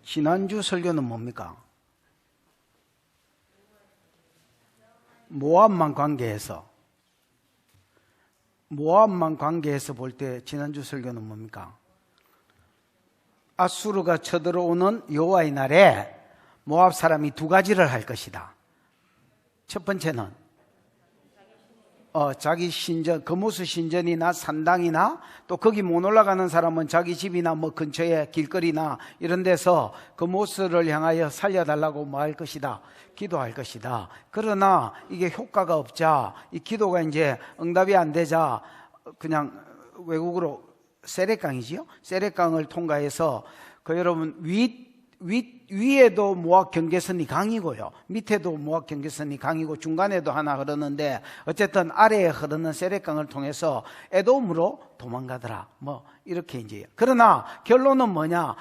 지난주 설교는 뭡니까? 모압만 관계해서 볼 때 지난주 설교는 뭡니까? 아수르가 쳐들어오는 여호와의 날에 모압 사람이 두 가지를 할 것이다. 첫 번째는 자기 신전, 거무스 신전이나 산당이나 또 거기 못 올라가는 사람은 자기 집이나 뭐 근처에 길거리나 이런 데서 거무스를 향하여 살려달라고 뭐 할 것이다. 기도할 것이다. 그러나 이게 효과가 없자, 이 기도가 이제 응답이 안 되자 그냥 외국으로 세렛강이지요? 세렛강을 통과해서 여러분 위에도 모압 경계선이 강이고요, 밑에도 모압 경계선이 강이고 중간에도 하나 흐르는데 어쨌든 아래에 흐르는 세렛강을 통해서 에돔으로 도망가더라. 뭐 이렇게 이제. 그러나 결론은 뭐냐?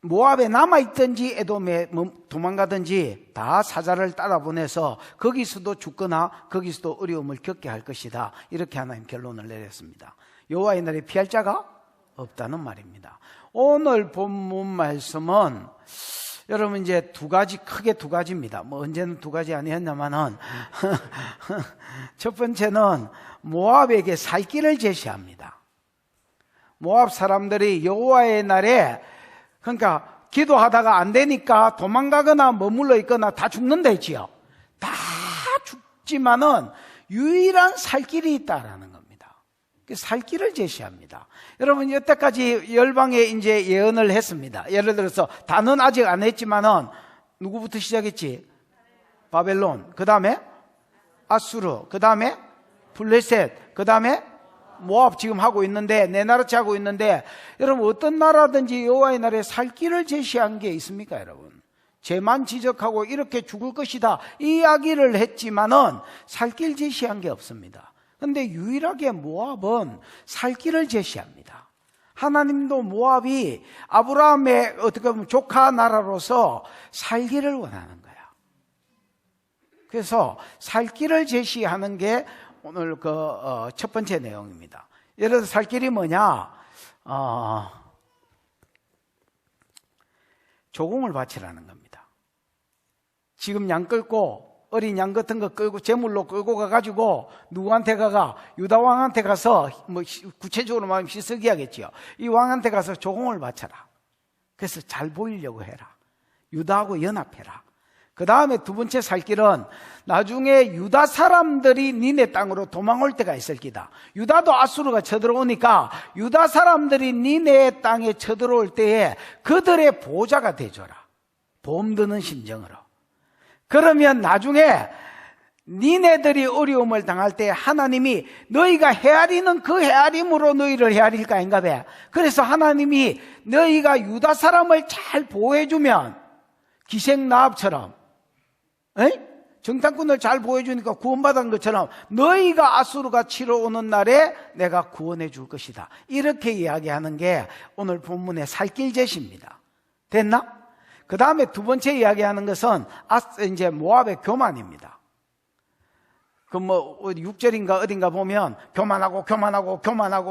모압에 남아있든지 에돔에 도망가든지 다 사자를 따라 보내서 거기서도 죽거나 거기서도 어려움을 겪게 할 것이다. 이렇게 하나님 결론을 내렸습니다. 여호와의 날에 피할 자가 없다는 말입니다. 오늘 본문 말씀은 여러분 이제 크게 두 가지입니다. 뭐 언제는 두 가지 아니었냐면은 첫 번째는 모압에게 살 길을 제시합니다. 모압 사람들이 여호와의 날에, 그러니까 기도하다가 안 되니까 도망가거나 머물러 있거나 다 죽는다 했지요. 다 죽지만은 유일한 살 길이 있다라는 겁니다. 살 길을 제시합니다. 여러분 여태까지 열방에 이제 예언을 했습니다. 예를 들어서 다는 아직 안 했지만은 누구부터 시작했지? 바벨론, 그 다음에 아수르, 그 다음에 블레셋, 그 다음에 모압 지금 하고 있는데, 네 나라째 하고 있는데, 여러분 어떤 나라든지 여호와의 날에 살 길을 제시한 게 있습니까? 여러분 죄만 지적하고 이렇게 죽을 것이다 이 이야기를 했지만은 살 길 제시한 게 없습니다. 그런데 유일하게 모압은 살 길을 제시합니다. 하나님도 모압이 아브라함의 어떻게 보면 조카 나라로서 살기를 원하는 거야. 그래서 살 길을 제시하는 게 오늘 첫 번째 내용입니다. 예를 들어 살 길이 뭐냐? 조공을 바치라는 겁니다. 지금 양 끌고, 어린 양 같은 거 끌고 제물로 끌고 가가지고 누구한테 유다 왕한테 가서, 뭐 구체적으로 말하면 시스기야겠지요. 이 왕한테 가서 조공을 바쳐라. 그래서 잘 보이려고 해라. 유다하고 연합해라. 그 다음에 두 번째 살 길은 나중에 유다 사람들이 니네 땅으로 도망올 때가 있을 기다. 유다도 아수르가 쳐들어오니까 유다 사람들이 니네 땅에 쳐들어올 때에 그들의 보호자가 돼줘라. 보험 드는 심정으로. 그러면 나중에 니네들이 어려움을 당할 때 하나님이 너희가 헤아리는 그 헤아림으로 너희를 헤아릴 거 아닌가 봐. 그래서 하나님이 너희가 유다 사람을 잘 보호해주면 기생나합처럼 정탐꾼을 잘 보호해주니까 구원받은 것처럼 너희가 아수르가 치러 오는 날에 내가 구원해 줄 것이다. 이렇게 이야기하는 게 오늘 본문의 살길 제시입니다. 됐나? 그 다음에 두 번째 이야기하는 것은 이제 모압의 교만입니다. 6절인가 어딘가 보면 교만하고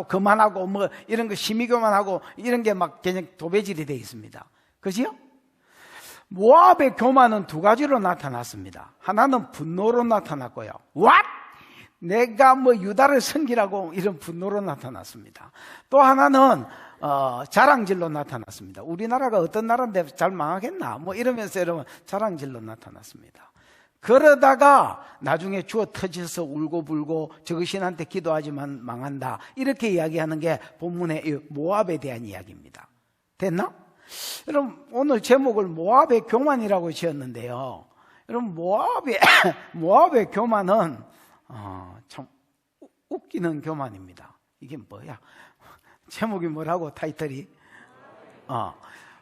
그만하고 뭐 이런 거 심히 교만하고 이런 게 막 그냥 도배질이 되어 있습니다. 그지요? 모압의 교만은 두 가지로 나타났습니다. 하나는 분노로 나타났고요. What? 내가 뭐 유다를 섬기라고 이런 분노로 나타났습니다. 또 하나는 자랑질로 나타났습니다. 우리나라가 어떤 나라인데 잘 망하겠나 뭐 이러면서 여러분 자랑질로 나타났습니다. 그러다가 나중에 주워 터져서 울고불고 저것신한테 기도하지만 망한다 이렇게 이야기하는 게 본문의 모압에 대한 이야기입니다. 됐나? 여러분 오늘 제목을 모압의 교만이라고 지었는데요. 여러분 모압의 교만은 참 웃기는 교만입니다. 이게 뭐야? 제목이 뭐라고 타이틀이?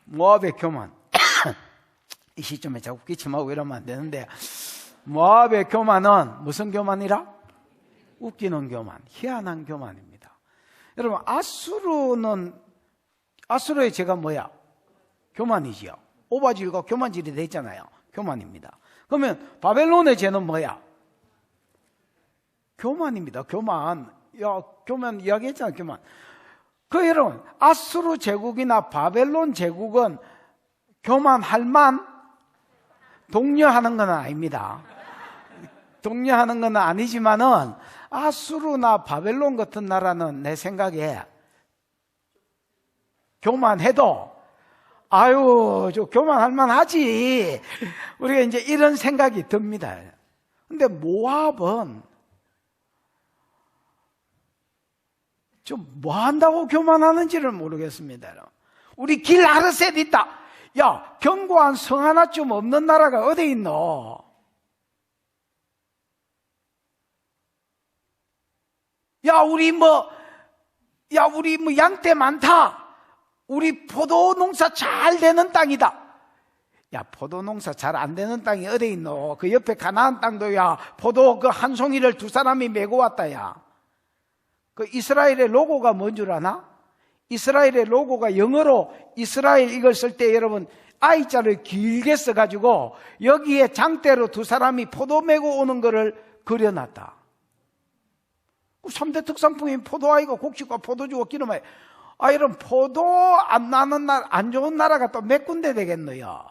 모압의 교만. 이 시점에 자꾸 기침하고 이러면 안 되는데 모압의 교만은 무슨 교만이라? 웃기는 교만, 희한한 교만입니다. 여러분 아수르의 죄가 뭐야? 교만이지요. 오바질과 교만질이 돼 있잖아요. 교만입니다. 그러면 바벨론의 죄는 뭐야? 교만입니다. 교만 이야기했잖아요. 교만. 여러분, 아수르 제국이나 바벨론 제국은 교만할 만 독려하는 건 아닙니다. 독려하는 건 아니지만은 아수르나 바벨론 같은 나라는 내 생각에 교만해도 아유, 저 교만할 만하지. 우리가 이제 이런 생각이 듭니다. 근데 모압은 좀 뭐 한다고 교만하는지를 모르겠습니다. 우리 길 하르셋 있다. 야, 견고한 성 하나쯤 없는 나라가 어디 있노? 우리 양떼 많다. 우리 포도 농사 잘 되는 땅이다. 야, 포도 농사 잘 안 되는 땅이 어디 있노? 그 옆에 가나안 땅도 포도 그 한 송이를 두 사람이 메고 왔다. 그 이스라엘의 로고가 뭔 줄 아나? 이스라엘의 로고가 영어로 이스라엘 이걸 쓸 때 여러분 I자를 길게 써가지고 여기에 장대로 두 사람이 포도 메고 오는 거를 그려놨다. 3대 특산품인 포도아이가 곡식과 포도주고 기름아이. 이런 포도 안 나는 안 좋은 나라가 또 몇 군데 되겠노요?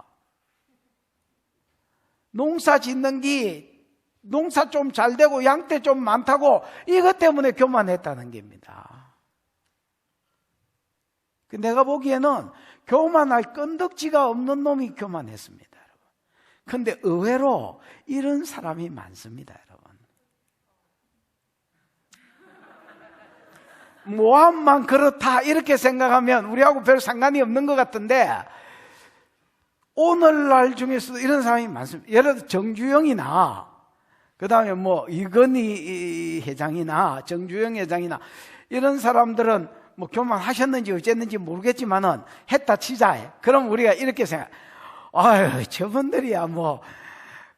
농사 짓는 게 농사 좀 잘 되고 양떼 좀 많다고 이것 때문에 교만했다는 겁니다. 내가 보기에는 교만할 끈덕지가 없는 놈이 교만했습니다, 여러분. 그런데 의외로 이런 사람이 많습니다, 여러분. 모압만 그렇다 이렇게 생각하면 우리하고 별 상관이 없는 것 같은데 오늘날 중에서도 이런 사람이 많습니다. 예를 들어 정주영이나 그 다음에 이건희 회장이나 정주영 회장이나 이런 사람들은 교만하셨는지 어쨌는지 모르겠지만은 했다 치자. 그럼 우리가 이렇게 생각. 아유, 저분들이야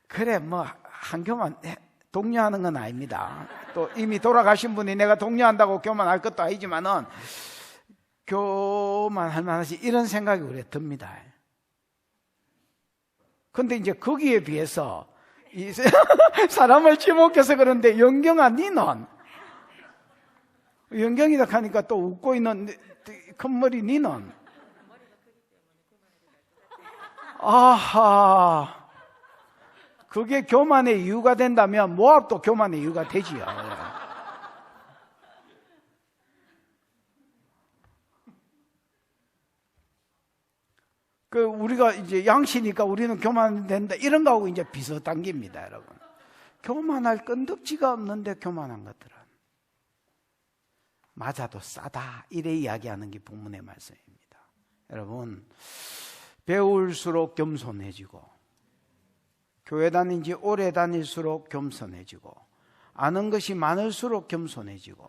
그래 한교만 독려하는 건 아닙니다. 또 이미 돌아가신 분이 내가 독려한다고 교만할 것도 아니지만은 교만할 만하지 이런 생각이 우리가 듭니다. 근데 이제 거기에 비해서 사람을 지목해서 그런데 영경아 니는 영경이다 하니까 또 웃고 있는 큰머리 니는 아하, 그게 교만의 이유가 된다면 모압도 교만의 이유가 되지요. 우리가 이제 양씨니까 우리는 교만된다 이런 거하고 이제 비슷한 겁니다, 여러분. 교만할 끈덕지가 없는데 교만한 것들은 맞아도 싸다 이래 이야기하는 게 본문의 말씀입니다. 여러분, 배울수록 겸손해지고 교회 다닌 지 오래 다닐수록 겸손해지고 아는 것이 많을수록 겸손해지고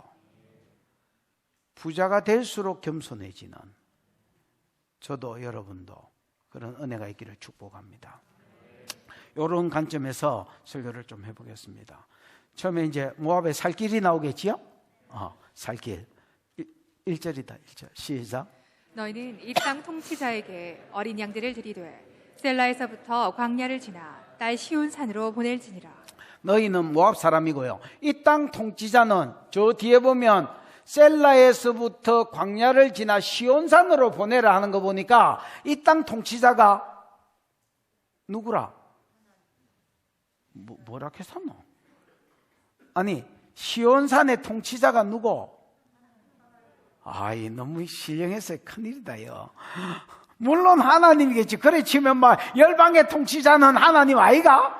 부자가 될수록 겸손해지는 저도 여러분도 그런 은혜가 있기를 축복합니다. 이런 관점에서 설교를 좀 해보겠습니다. 처음에 이제 모압의 살길이 나오겠지요? 살길. 1절이다. 1절. 시작. 너희는 이 땅 통치자에게 어린 양들을 들이되 셀라에서부터 광야를 지나 딸 시온산으로 보낼지니라. 너희는 모압 사람이고요. 이 땅 통치자는 저 뒤에 보면 셀라에서부터 광야를 지나 시온산으로 보내라 하는 거 보니까 이 땅 통치자가 누구라? 뭐라 했었노? 아니, 시온산의 통치자가 누구? 너무 신령해서 큰일이다요. 물론 하나님이겠지. 그래 치면 열방의 통치자는 하나님 아이가?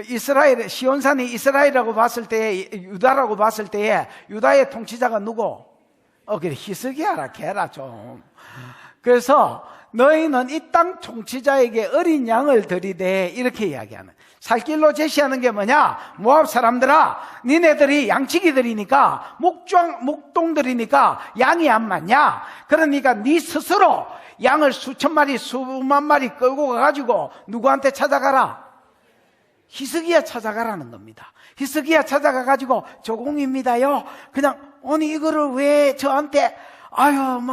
이스라엘, 시온산이 이스라엘이라고 봤을 때에, 유다라고 봤을 때에 유다의 통치자가 누구? 그래 히스기야라 걔라 좀. 그래서 너희는 이 땅 통치자에게 어린 양을 들이대 이렇게 이야기하는, 살길로 제시하는 게 뭐냐? 모압 사람들아, 니네들이 양치기들이니까 목동들이니까 양이 안 맞냐? 그러니까 네 스스로 양을 수천 마리 수만 마리 끌고 가가지고 누구한테 찾아가라? 히스기야 찾아가라는 겁니다. 히스기야 찾아가가지고 조공입니다요. 그냥 아니 이거를 왜 저한테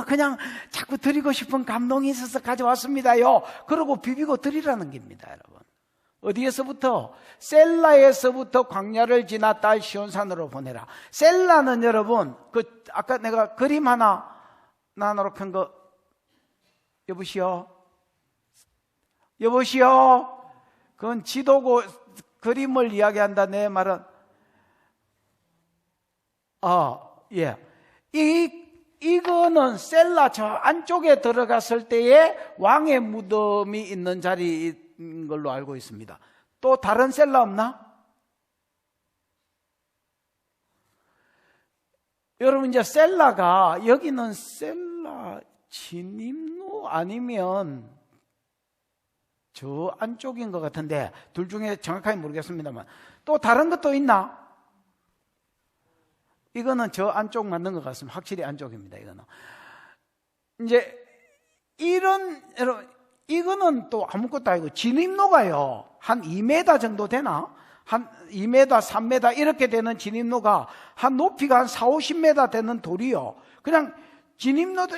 그냥 자꾸 드리고 싶은 감동이 있어서 가져왔습니다요. 그러고 비비고 드리라는 겁니다, 여러분. 어디에서부터? 셀라에서부터 광야를 지나 딸 시온산으로 보내라. 셀라는 여러분, 아까 내가 그림 하나 나눠 편 거, 여보시오? 그건 지도고 그림을 이야기한다. 내 말은 예. 이거는 셀라 저 안쪽에 들어갔을 때에 왕의 무덤이 있는 자리인 걸로 알고 있습니다. 또 다른 셀라 없나? 여러분, 이제 셀라가, 여기는 셀라 진입로 아니면 저 안쪽인 것 같은데, 둘 중에 정확하게 모르겠습니다만, 또 다른 것도 있나? 이거는 저 안쪽 맞는 것 같습니다. 확실히 안쪽입니다. 이거는. 이제, 여러분, 이거는 또 아무것도 아니고, 진입로가요, 한 2m 정도 되나? 한 2m, 3m 이렇게 되는 진입로가 한 높이가 한 4, 50m 되는 돌이요. 그냥 진입로도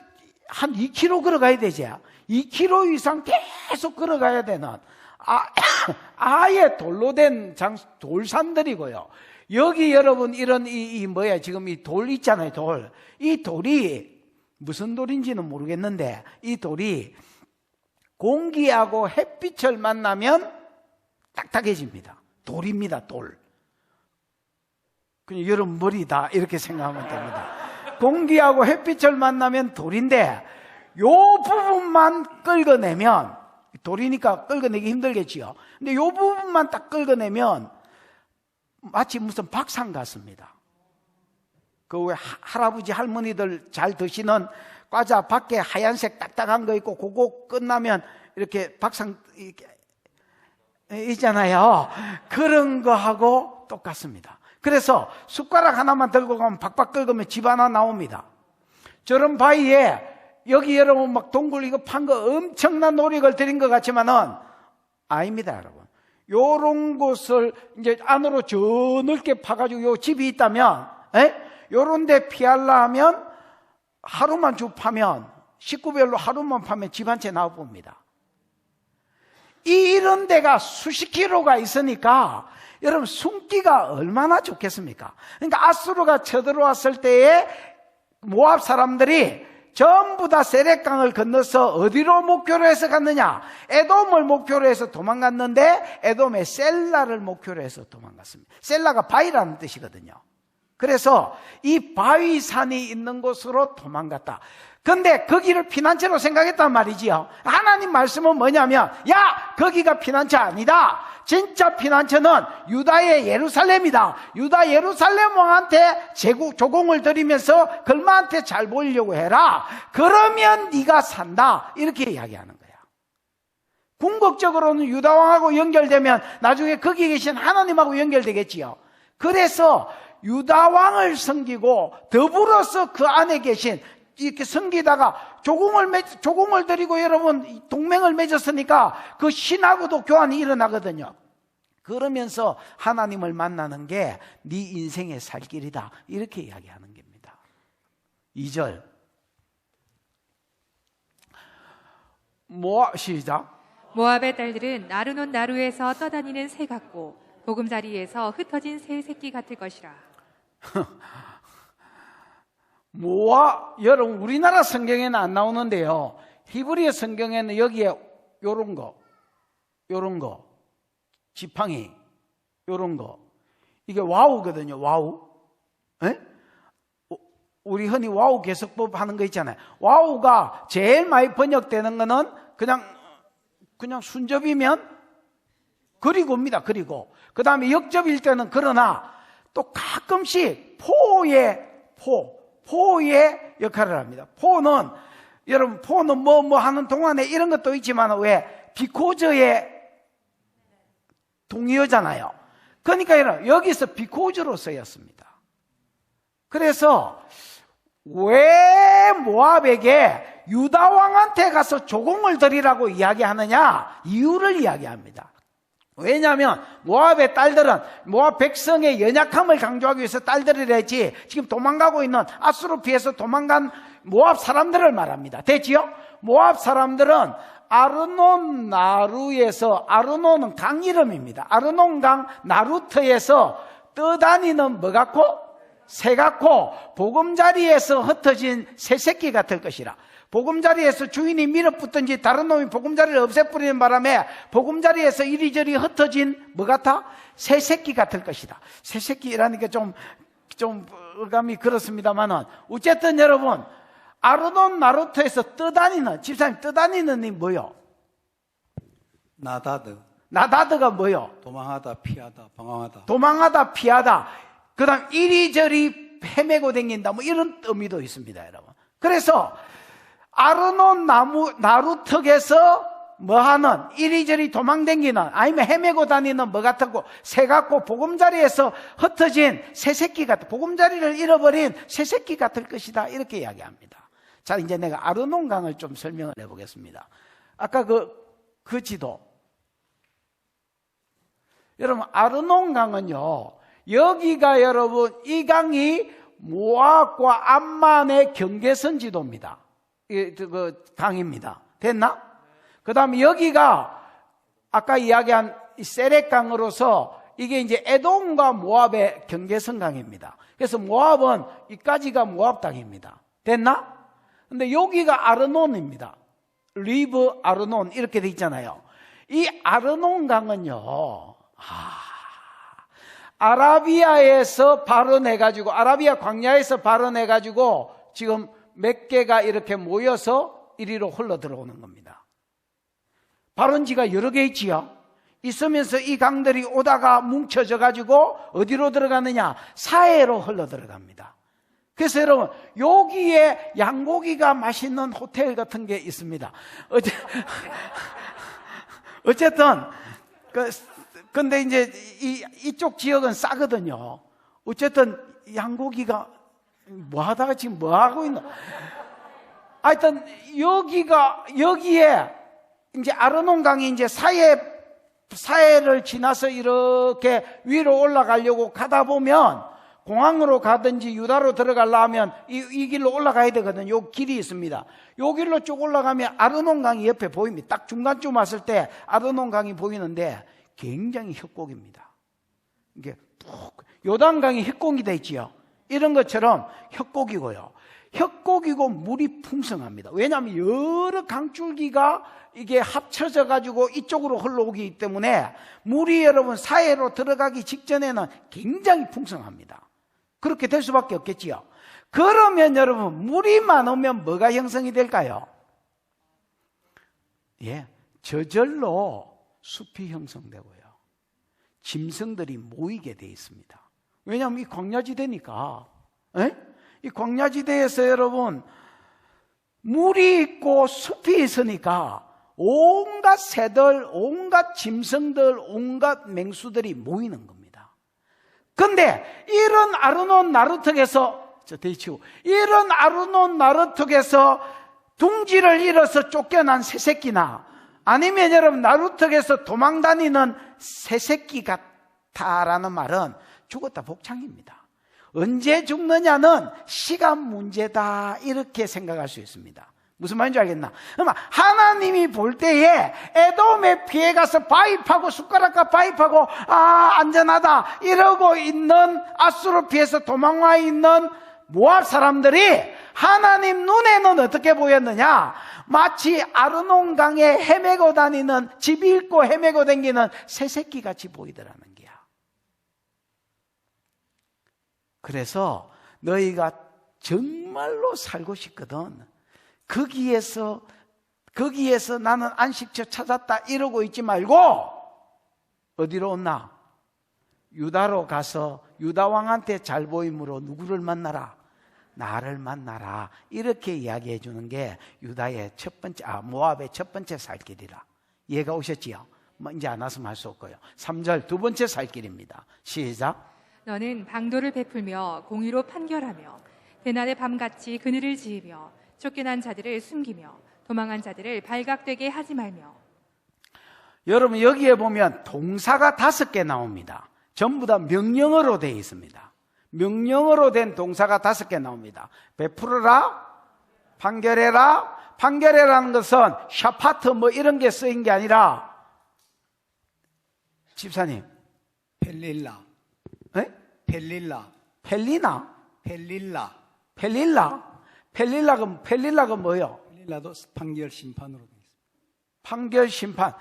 한 2km 걸어가야 되지. 2km 이상 계속 걸어가야 되는 아예 돌로 된 돌산들이고요. 여기 여러분 이런 지금 이 돌 있잖아요. 돌. 이 돌이 무슨 돌인지는 모르겠는데 이 돌이 공기하고 햇빛을 만나면 딱딱해집니다. 돌입니다. 돌. 그냥 여러분 머리다 이렇게 생각하면 됩니다. 공기하고 햇빛을 만나면 돌인데 요 부분만 긁어내면, 돌이니까 긁어내기 힘들겠지요. 근데 요 부분만 딱 긁어내면 마치 무슨 박상 같습니다. 그 왜 할아버지 할머니들 잘 드시는 과자 밖에 하얀색 딱딱한 거 있고 그거 끝나면 이렇게 박상 이렇게 있잖아요. 그런 거하고 똑같습니다. 그래서 숟가락 하나만 들고 가면 박박 긁으면 집 하나 나옵니다. 저런 바위에 여기 여러분 막 동굴 이거 판 거 엄청난 노력을 들인 것 같지만은 아닙니다, 여러분. 요런 곳을 이제 안으로 저 넓게 파가지고 요 집이 있다면, 요런 데 피하려 하면 하루만 쭉 파면, 식구별로 하루만 파면 집 한 채 나와 봅니다. 이런 데가 수십 킬로가 있으니까 여러분 숨기가 얼마나 좋겠습니까? 그러니까 아수르가 쳐들어왔을 때에 모압 사람들이 전부 다 세렛강을 건너서 어디로 목표로 해서 갔느냐? 에돔을 목표로 해서 도망갔는데 에돔의 셀라를 목표로 해서 도망갔습니다. 셀라가 바위라는 뜻이거든요. 그래서 이 바위산이 있는 곳으로 도망갔다. 근데 거기를 피난처로 생각했단 말이지요. 하나님 말씀은 뭐냐면, 야, 거기가 피난처 아니다. 진짜 피난처는 유다의 예루살렘이다. 유다 예루살렘 왕한테 조공을 들이면서 걸마한테 잘 보이려고 해라. 그러면 네가 산다. 이렇게 이야기하는 거야. 궁극적으로는 유다 왕하고 연결되면 나중에 거기 계신 하나님하고 연결되겠지요. 그래서 유다 왕을 섬기고 더불어서 그 안에 계신 이렇게 섬기다가 조공을 드리고 여러분 동맹을 맺었으니까 그 신하고도 교환이 일어나거든요. 그러면서 하나님을 만나는 게 네 인생의 살 길이다. 이렇게 이야기하는 겁니다. 2절 시작. 모압의 딸들은 아르논 나루에서 떠다니는 새 같고 보금자리에서 흩어진 새 새끼 같을 것이라. 여러분 우리나라 성경에는 안 나오는데요. 히브리 성경에는 여기에 요런 거 지팡이 요런 거 이게 와우거든요. 와우. 우리 흔히 와우 개석법 하는 거 있잖아요. 와우가 제일 많이 번역되는 거는 그냥 순접이면 그리고입니다. 그리고 그 다음에 역접일 때는 그러나 또 가끔씩 포의 역할을 합니다. 여러분 포는 뭐 하는 동안에 이런 것도 있지만 왜 비코저의 동의어잖아요. 그러니까 여기서 비코저로 쓰였습니다. 그래서 왜 모압에게 유다 왕한테 가서 조공을 드리라고 이야기하느냐? 이유를 이야기합니다. 왜냐하면 모압의 딸들은 모압 백성의 연약함을 강조하기 위해서 딸들이라 했지 지금 도망가고 있는 아수르 피해서 도망간 모압 사람들을 말합니다. 됐지요? 모압 사람들은 아르논 나루에서, 아르논은 강 이름입니다. 아르논 강 나루터에서 떠다니는 뭐 같고? 새 같고 보금자리에서 흩어진 새 새끼 같을 것이라. 보금자리에서 주인이 밀어붙든지 다른 놈이 보금자리를 없애버리는 바람에 보금자리에서 이리저리 흩어진 뭐 같아? 새 새끼 같을 것이다. 새 새끼라니까 좀 어감이 그렇습니다만은 어쨌든 여러분, 아르논 나루터에서 떠다니는, 집사님 떠다니는 이 뭐요? 나다드가 뭐요? 도망하다, 피하다, 방황하다. 도망하다, 피하다. 그 다음 이리저리 헤매고 다닌다, 뭐 이런 의미도 있습니다, 여러분. 그래서 아르논 나루턱에서 뭐하는, 이리저리 도망다니는, 아니면 헤매고 다니는 뭐 같고 새 같고 보금자리에서 흩어진 새 새끼 같은, 보금자리를 잃어버린 새 새끼 같을 것이다, 이렇게 이야기합니다. 자, 이제 내가 아르논 강을 좀 설명을 해보겠습니다. 아까 그 지도, 여러분, 아르논 강은요, 여기가 여러분, 이 강이 모압과 암만의 경계선 지도입니다. 그 강입니다. 됐나? 그 다음에 여기가 아까 이야기한 세렛강으로서 이게 이제 에돔과 모압의 경계선 강입니다. 그래서 모압은 이까지가 모압 땅입니다. 됐나? 근데 여기가 아르논입니다. 리브 아르논 이렇게 돼 있잖아요. 이 아르논 강은요, 아라비아에서 발원해가지고, 아라비아 광야에서 발원해가지고 지금 몇 개가 이렇게 모여서 이리로 흘러 들어오는 겁니다. 발원지가 여러 개 있지요. 있으면서 이 강들이 오다가 뭉쳐져 가지고 어디로 들어가느냐? 사해로 흘러 들어갑니다. 그래서 여러분, 여기에 양고기가 맛있는 호텔 같은 게 있습니다. 어쨌든 근데 이제 이쪽 지역은 싸거든요. 어쨌든 양고기가 뭐 하다가 지금 뭐 하고 있나? 하여튼 여기에 이제 아르논 강이 이제 사해를 지나서 이렇게 위로 올라가려고 가다 보면, 공항으로 가든지 유다로 들어가려면 이 길로 올라가야 되거든요. 요 길이 있습니다. 요 길로 쭉 올라가면 아르논 강이 옆에 보입니다. 딱 중간쯤 왔을 때 아르논 강이 보이는데 굉장히 협곡입니다. 이게 요단강이 협곡이 돼 있지요. 이런 것처럼 협곡이고요. 협곡이고 물이 풍성합니다. 왜냐하면 여러 강줄기가 이게 합쳐져 가지고 이쪽으로 흘러오기 때문에 물이 여러분 사해로 들어가기 직전에는 굉장히 풍성합니다. 그렇게 될 수밖에 없겠지요. 그러면 여러분, 물이 많으면 뭐가 형성이 될까요? 예, 저절로 숲이 형성되고요, 짐승들이 모이게 돼 있습니다. 왜냐하면 이 광야지대니까. 이 광야지대에서 여러분, 물이 있고 숲이 있으니까 온갖 새들, 온갖 짐승들, 온갖 맹수들이 모이는 겁니다. 근데 이런 아르논 나루턱에서, 이런 아르논 나루턱에서 둥지를 잃어서 쫓겨난 새새끼나, 아니면 여러분 나루턱에서 도망다니는 새새끼 같다라는 말은 죽었다 복창입니다. 언제 죽느냐는 시간 문제다, 이렇게 생각할 수 있습니다. 무슨 말인지 알겠나? 그러면 하나님이 볼 때에 에돔에 피해가서 바위파고 숟가락과 바위파고 안전하다 이러고 있는, 아수르 피해서 도망와 있는 모압 사람들이 하나님 눈에는 어떻게 보였느냐? 마치 아르논 강에 헤매고 다니는, 집 잃고 헤매고 다니는 새새끼 같이 보이더라는 거야. 그래서 너희가 정말로 살고 싶거든, 거기에서 나는 안식처 찾았다 이러고 있지 말고 어디로 온나? 유다로 가서 유다 왕한테 잘 보임으로 누구를 만나라? 나를 만나라. 이렇게 이야기해 주는 게 유다의 모압의 첫 번째 살 길이라. 이해가 오셨지요? 이제 안 왔으면 할 수 없고요. 3절 두 번째 살 길입니다. 시작. 너는 방도를 베풀며 공의로 판결하며 대낮의 밤같이 그늘을 지으며 쫓겨난 자들을 숨기며 도망한 자들을 발각되게 하지 말며. 여러분, 여기에 보면 동사가 5개 나옵니다. 전부 다 명령어로 되어 있습니다. 명령어로 된 동사가 5개 나옵니다. 베풀어라, 판결해라, 판결해라는 것은 샤파트 뭐 이런 게 쓰인 게 아니라, 집사님, 펠릴라. 에? 펠릴라. 펠리나? 펠릴라. 펠릴라가 뭐예요? 펠릴라도 판결 심판으로 되어 있습니다. 판결, 심판,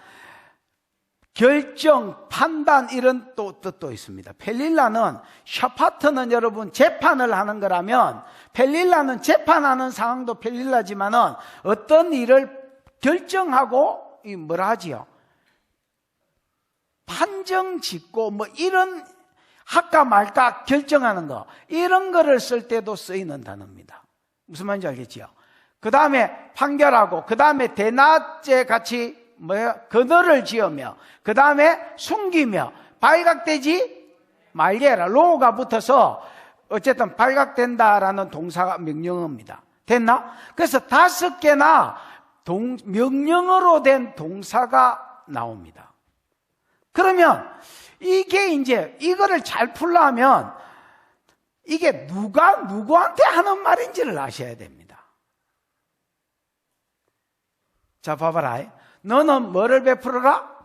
결정, 판단 이런 또 뜻도 있습니다. 펠릴라는, 샤파트는 여러분 재판을 하는 거라면, 펠릴라는 재판하는 상황도 펠릴라지만은 어떤 일을 결정하고 뭐라 하지요? 판정 짓고 뭐 이런 할까 말까 결정하는 거, 이런 거를 쓸 때도 쓰이는 단어입니다. 무슨 말인지 알겠지요? 그 다음에 판결하고, 그 다음에 대낮에 같이 그늘을 지으며, 그 다음에 숨기며, 발각되지 말게 해라. 로가 붙어서 어쨌든 발각된다라는 동사가 명령어입니다. 됐나? 그래서 5개나 명령어로 된 동사가 나옵니다. 그러면 이게 이제 이거를 잘 풀려면 이게 누가 누구한테 하는 말인지를 아셔야 됩니다. 자, 봐봐라. 너는 뭐를 베풀어라?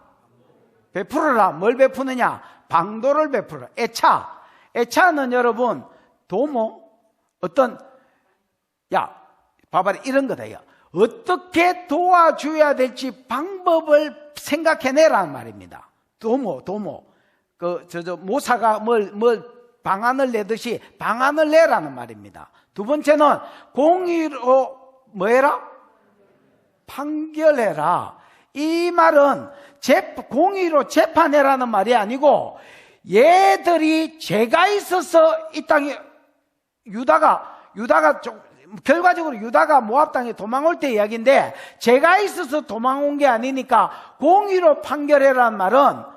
베풀어라. 뭘 베푸느냐? 방도를 베풀어라. 애차는 여러분 도모, 봐봐라. 이런 거다. 어떻게 도와줘야 될지 방법을 생각해내라는 말입니다. 도모. 모사가 뭘 방안을 내듯이 방안을 내라는 말입니다. 두 번째는 공의로 뭐해라? 판결해라. 이 말은 공의로 재판해라는 말이 아니고, 얘들이 죄가 있어서 이 땅에 유다가 결과적으로 유다가 모압 땅에 도망올 때 이야기인데, 죄가 있어서 도망온 게 아니니까 공의로 판결해라는 말은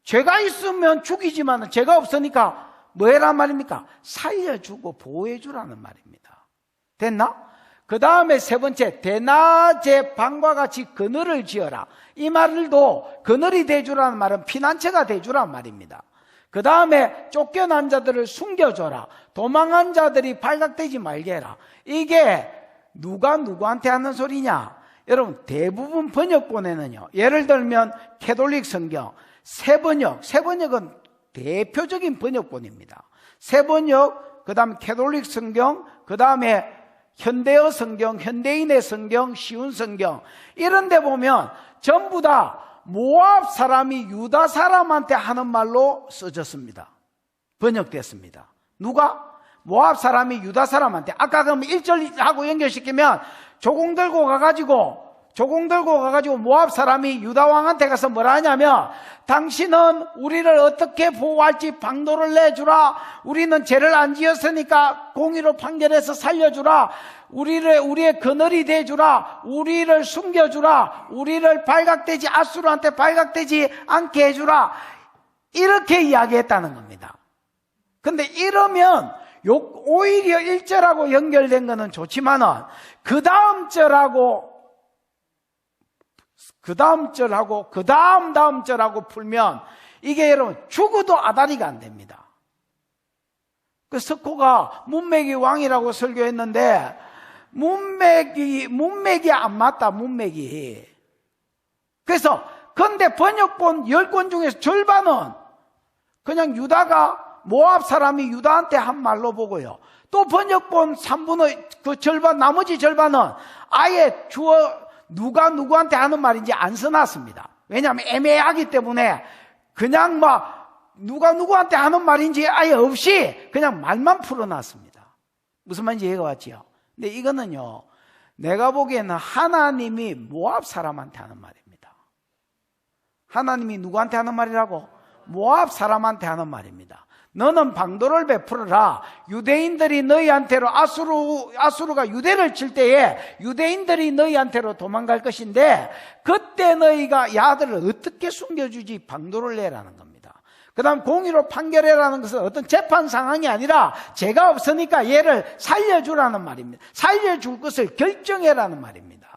죄가 있으면 죽이지만 죄가 없으니까 뭐해란 말입니까? 살려주고 보호해주라는 말입니다. 됐나? 그 다음에 세 번째, 대낮에 방과 같이 그늘을 지어라. 이 말도 그늘이 돼주라는 말은 피난처가 돼주라는 말입니다. 그 다음에 쫓겨난 자들을 숨겨줘라. 도망한 자들이 발각되지 말게 해라. 이게 누가 누구한테 하는 소리냐? 여러분, 대부분 번역본에는요, 예를 들면 캐톨릭 성경 세번역은 대표적인 번역본입니다. 세번역, 그 다음에 캐톨릭 성경, 그 다음에 현대어 성경, 현대인의 성경, 쉬운 성경, 이런 데 보면 전부 다 모압 사람이 유다 사람한테 하는 말로 써졌습니다. 번역됐습니다. 누가? 모압 사람이 유다 사람한테. 아까 그럼 1절하고 연결시키면 조공 들고 가가지고 모압 사람이 유다 왕한테 가서 뭐라 하냐면, 당신은 우리를 어떻게 보호할지 방도를 내주라. 우리는 죄를 안 지었으니까 공의로 판결해서 살려주라. 우리의 그늘이 돼주라. 우리를 숨겨주라. 우리를 아수르한테 발각되지 않게 해주라. 이렇게 이야기했다는 겁니다. 근데 이러면 오히려 1절하고 연결된 거는 좋지만은 그 다음 절하고 그 다음 절하고 풀면 이게 여러분 죽어도 아다리가 안 됩니다. 그 석호가 문맥이 왕이라고 설교했는데 문맥이 안 맞다. 문맥이. 그래서 근데 번역본 10권 중에서 절반은 그냥 유다가 모압 사람이 유다한테 한 말로 보고요. 또 번역본 3분의 그 절반, 나머지 절반은 아예 누가 누구한테 하는 말인지 안 써놨습니다. 왜냐하면 애매하기 때문에 그냥 누가 누구한테 하는 말인지 아예 없이 그냥 말만 풀어놨습니다. 무슨 말인지 이해가 왔지요? 근데 이거는요, 내가 보기에는 하나님이 모압 사람한테 하는 말입니다. 하나님이 누구한테 하는 말이라고? 모압 사람한테 하는 말입니다. 너는 방도를 베풀어라. 유대인들이 너희한테로 아수르가 유대를 칠 때에 유대인들이 너희한테로 도망갈 것인데, 그때 너희가 야들을 어떻게 숨겨주지? 방도를 내라는 겁니다. 그 다음 공의로 판결해라는 것은 어떤 재판 상황이 아니라 죄가 없으니까 얘를 살려주라는 말입니다. 살려줄 것을 결정해라는 말입니다.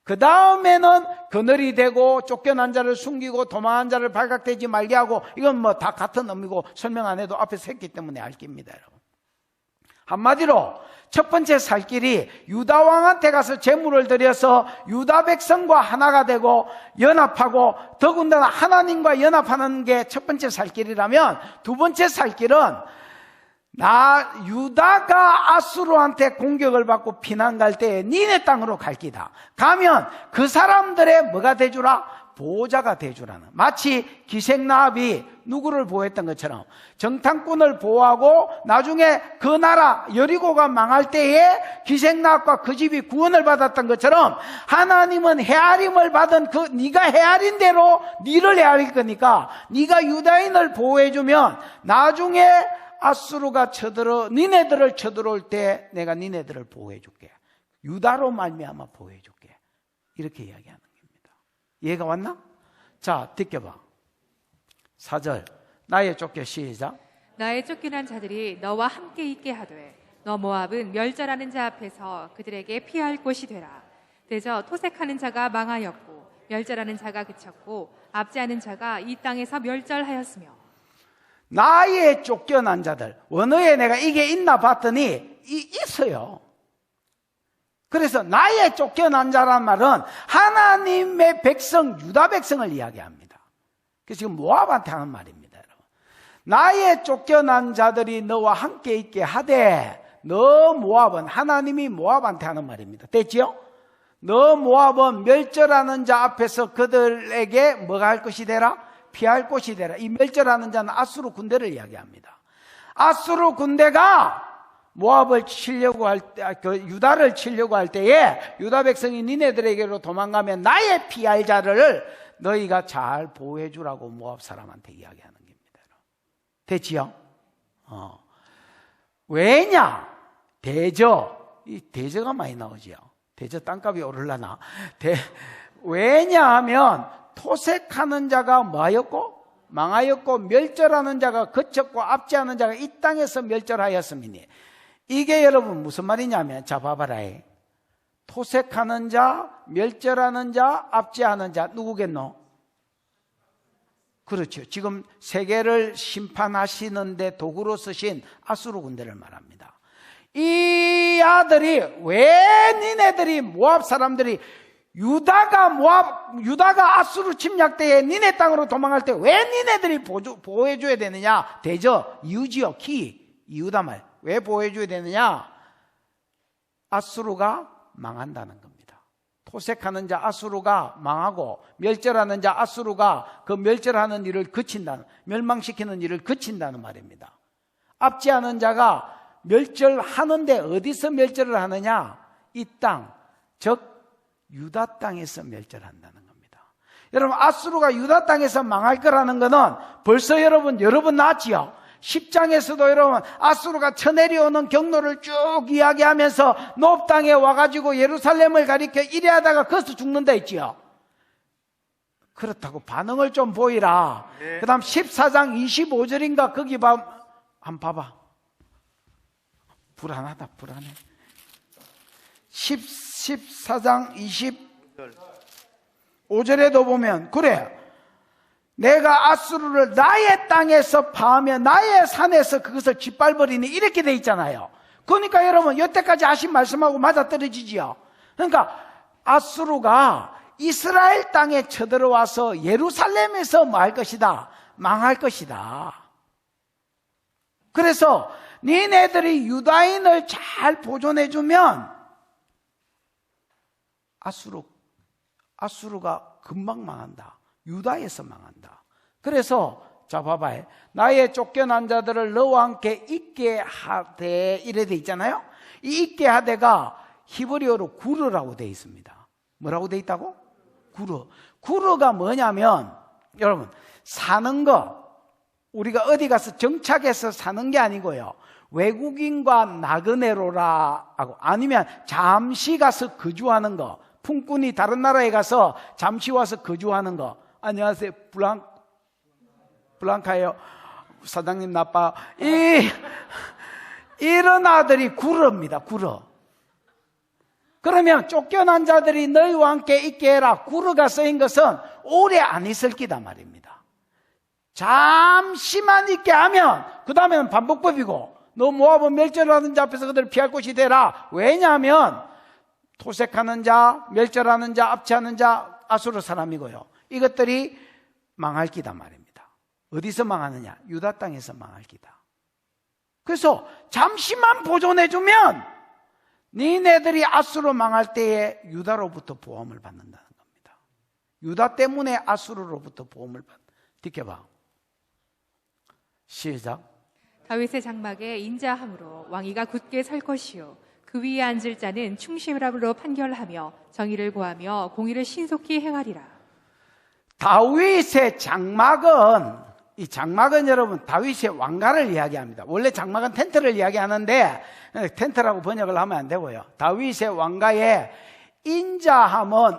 그 다음에는 그늘이 되고 쫓겨난 자를 숨기고 도망한 자를 발각되지 말게 하고, 이건 다 같은 의미고 설명 안 해도 앞에서 했기 때문에 알 겁니다. 여러분. 한마디로 첫 번째 살 길이 유다 왕한테 가서 제물을 드려서 유다 백성과 하나가 되고 연합하고 더군다나 하나님과 연합하는 게 첫 번째 살 길이라면, 두 번째 살 길은 유다가 아수르한테 공격을 받고 피난 갈 때에 니네 땅으로 갈 기다. 가면 그 사람들의 뭐가 돼주라? 보호자가 돼주라는. 마치 기생나합이 누구를 보호했던 것처럼 정탐꾼을 보호하고 나중에 그 나라 여리고가 망할 때에 기생나합과 그 집이 구원을 받았던 것처럼, 하나님은 헤아림을 받은 네가 헤아린 대로 니를 헤아릴 거니까 네가 유다인을 보호해주면 나중에 아수르가 니네들을 쳐들어올 때 내가 니네들을 보호해줄게. 유다로 말미암아 보호해줄게. 이렇게 이야기하는 겁니다. 이해가 왔나? 자, 듣겨봐. 4절. 나의 쫓겨, 시작. 나의 쫓겨난 자들이 너와 함께 있게 하되 너 모압은 멸절하는 자 앞에서 그들에게 피할 곳이 되라. 대저 토색하는 자가 망하였고 멸절하는 자가 그쳤고 압제하는 자가 이 땅에서 멸절하였으며. 나의 쫓겨난 자들. 원어에 내가 이게 있나 봤더니 있어요. 그래서 나의 쫓겨난 자란 말은 하나님의 백성, 유다 백성을 이야기합니다. 그래서 지금 모압한테 하는 말입니다, 여러분. 나의 쫓겨난 자들이 너와 함께 있게 하되, 너 모압은, 하나님이 모압한테 하는 말입니다. 됐지요? 너 모압은 멸절하는 자 앞에서 그들에게 뭐가 할 것이 되라? 피할 곳이 되라. 이 멸절하는 자는 아수르 군대를 이야기합니다. 아수르 군대가 모압을 치려고 할 때, 유다를 치려고 할 때에 유다 백성이 니네들에게로 도망가면 나의 피할 자를 너희가 잘 보호해 주라고 모압 사람한테 이야기하는 겁니다. 됐지요? 왜냐? 이 대저가 많이 나오지요. 대저 땅값이 오르려나? 왜냐하면 토색하는 자가 뭐하였고 망하였고 멸절하는 자가 그쳤고 압제하는 자가 이 땅에서 멸절하였음이니. 이게 여러분 무슨 말이냐면, 자 봐봐라. 토색하는 자, 멸절하는 자, 압제하는 자 누구겠노? 그렇죠. 지금 세계를 심판하시는데 도구로 쓰신 아수르 군대를 말합니다. 이 아들이, 왜 니네들이 모압 사람들이 유다가 아수르 침략 때에 니네 땅으로 도망갈 때 왜 니네들이 보호해줘야 되느냐? 대저, 이유지요. 이유다 말. 왜 보호해줘야 되느냐? 아수르가 망한다는 겁니다. 토색하는 자 아수르가 망하고 멸절하는 자 아수르가 그 멸절하는 일을 그친다는, 멸망시키는 일을 그친다는 말입니다. 압제하는 자가 멸절하는데 어디서 멸절을 하느냐? 이 땅, 즉 유다 땅에서 멸절한다는 겁니다. 여러분, 아수르가 유다 땅에서 망할 거라는 것은 벌써 여러분 나왔지요? 10장에서도 여러분 아수르가 쳐내려오는 경로를 쭉 이야기하면서 노브 땅에 와가지고 예루살렘을 가리켜 이래 하다가 거기서 죽는다 했지요. 그렇다고 반응을 좀 보이라. 네. 그 다음 14장 25절인가 거기 한번 봐봐. 불안하다, 불안해. 14장 25절에도 보면, 그래, 내가 아수르를 나의 땅에서 파하며 나의 산에서 그것을 짓밟으리니, 이렇게 돼 있잖아요. 그러니까 여러분 여태까지 하신 말씀하고 맞아떨어지지요. 그러니까 아수르가 이스라엘 땅에 쳐들어와서 예루살렘에서 뭐 할 것이다? 망할 것이다. 그래서 니네들이 유다인을 잘 보존해주면 아수르가 금방 망한다. 유다에서 망한다. 그래서 자 봐봐요. 나의 쫓겨난 자들을 너와 함께 있게 하되, 이래 돼 있잖아요. 이 있게 하되가 히브리어로 구르라고 돼 있습니다. 뭐라고 돼 있다고? 구르가 뭐냐면, 여러분, 사는 거, 우리가 어디 가서 정착해서 사는 게 아니고요, 외국인과 나그네로라 하고, 아니면 잠시 가서 거주하는 거, 품꾼이 다른 나라에 가서 잠시 와서 거주하는 거. 안녕하세요, 블랑카예요. 사장님 나빠. 이런 아들이 구르입니다. 구르. 그러면 쫓겨난 자들이 너희와 함께 있게 해라. 구르가 쓰인 것은 오래 안 있을 기다 말입니다. 잠시만 있게 하면 그 다음에는 반복법이고 너 모압은 멸절하는 자 앞에서 그들을 피할 곳이 되라. 왜냐하면 토색하는 자, 멸절하는 자, 압제하는 자 아수르 사람이고요. 이것들이 망할 기다 말입니다. 어디서 망하느냐? 유다 땅에서 망할 기다. 그래서 잠시만 보존해주면 니네들이 아수르 망할 때에 유다로부터 보험을 받는다는 겁니다. 유다 때문에 아수르로부터 보험을 받는다. 지켜봐. 시작. 다윗의 장막에 인자함으로 왕위가 굳게 설 것이요 그 위에 앉을 자는 충실함으로 판결하며 정의를 구하며 공의를 신속히 행하리라. 다윗의 장막은, 이 장막은 여러분 다윗의 왕가를 이야기합니다. 원래 장막은 텐트를 이야기하는데 텐트라고 번역을 하면 안 되고요. 다윗의 왕가의 인자함은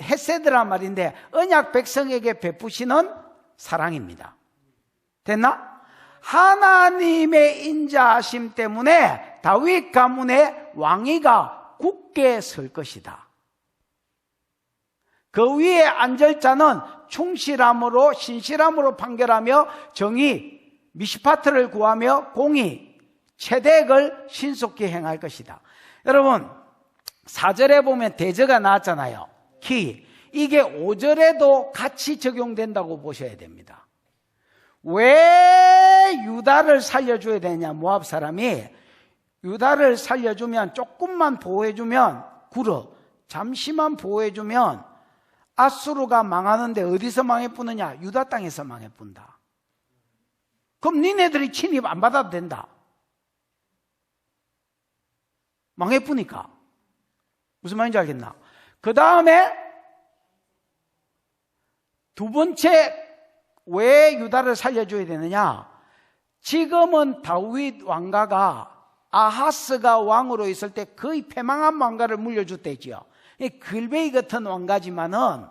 헤세드란 말인데 언약 백성에게 베푸시는 사랑입니다. 됐나? 하나님의 인자하심 때문에 다윗 가문의 왕위가 굳게 설 것이다. 그 위에 앉을 자는 충실함으로 신실함으로 판결하며 정의, 미시파트를 구하며 공의, 체덱을 신속히 행할 것이다. 여러분 4절에 보면 대저가 나왔잖아요. 키. 이게 5절에도 같이 적용된다고 보셔야 됩니다. 왜 유다를 살려줘야 되냐? 모압 사람이 유다를 살려주면 조금만 보호해주면 잠시만 보호해주면 아수르가 망하는데 어디서 망해뿌느냐? 유다 땅에서 망해뿐다. 그럼 니네들이 침입 안 받아도 된다. 망해뿌니까. 무슨 말인지 알겠나? 그 다음에 두 번째 왜 유다를 살려줘야 되느냐? 지금은 다윗 왕가가 아하스가 왕으로 있을 때 거의 패망한 왕가를 물려줬대지요. 글베이 같은 왕가지만은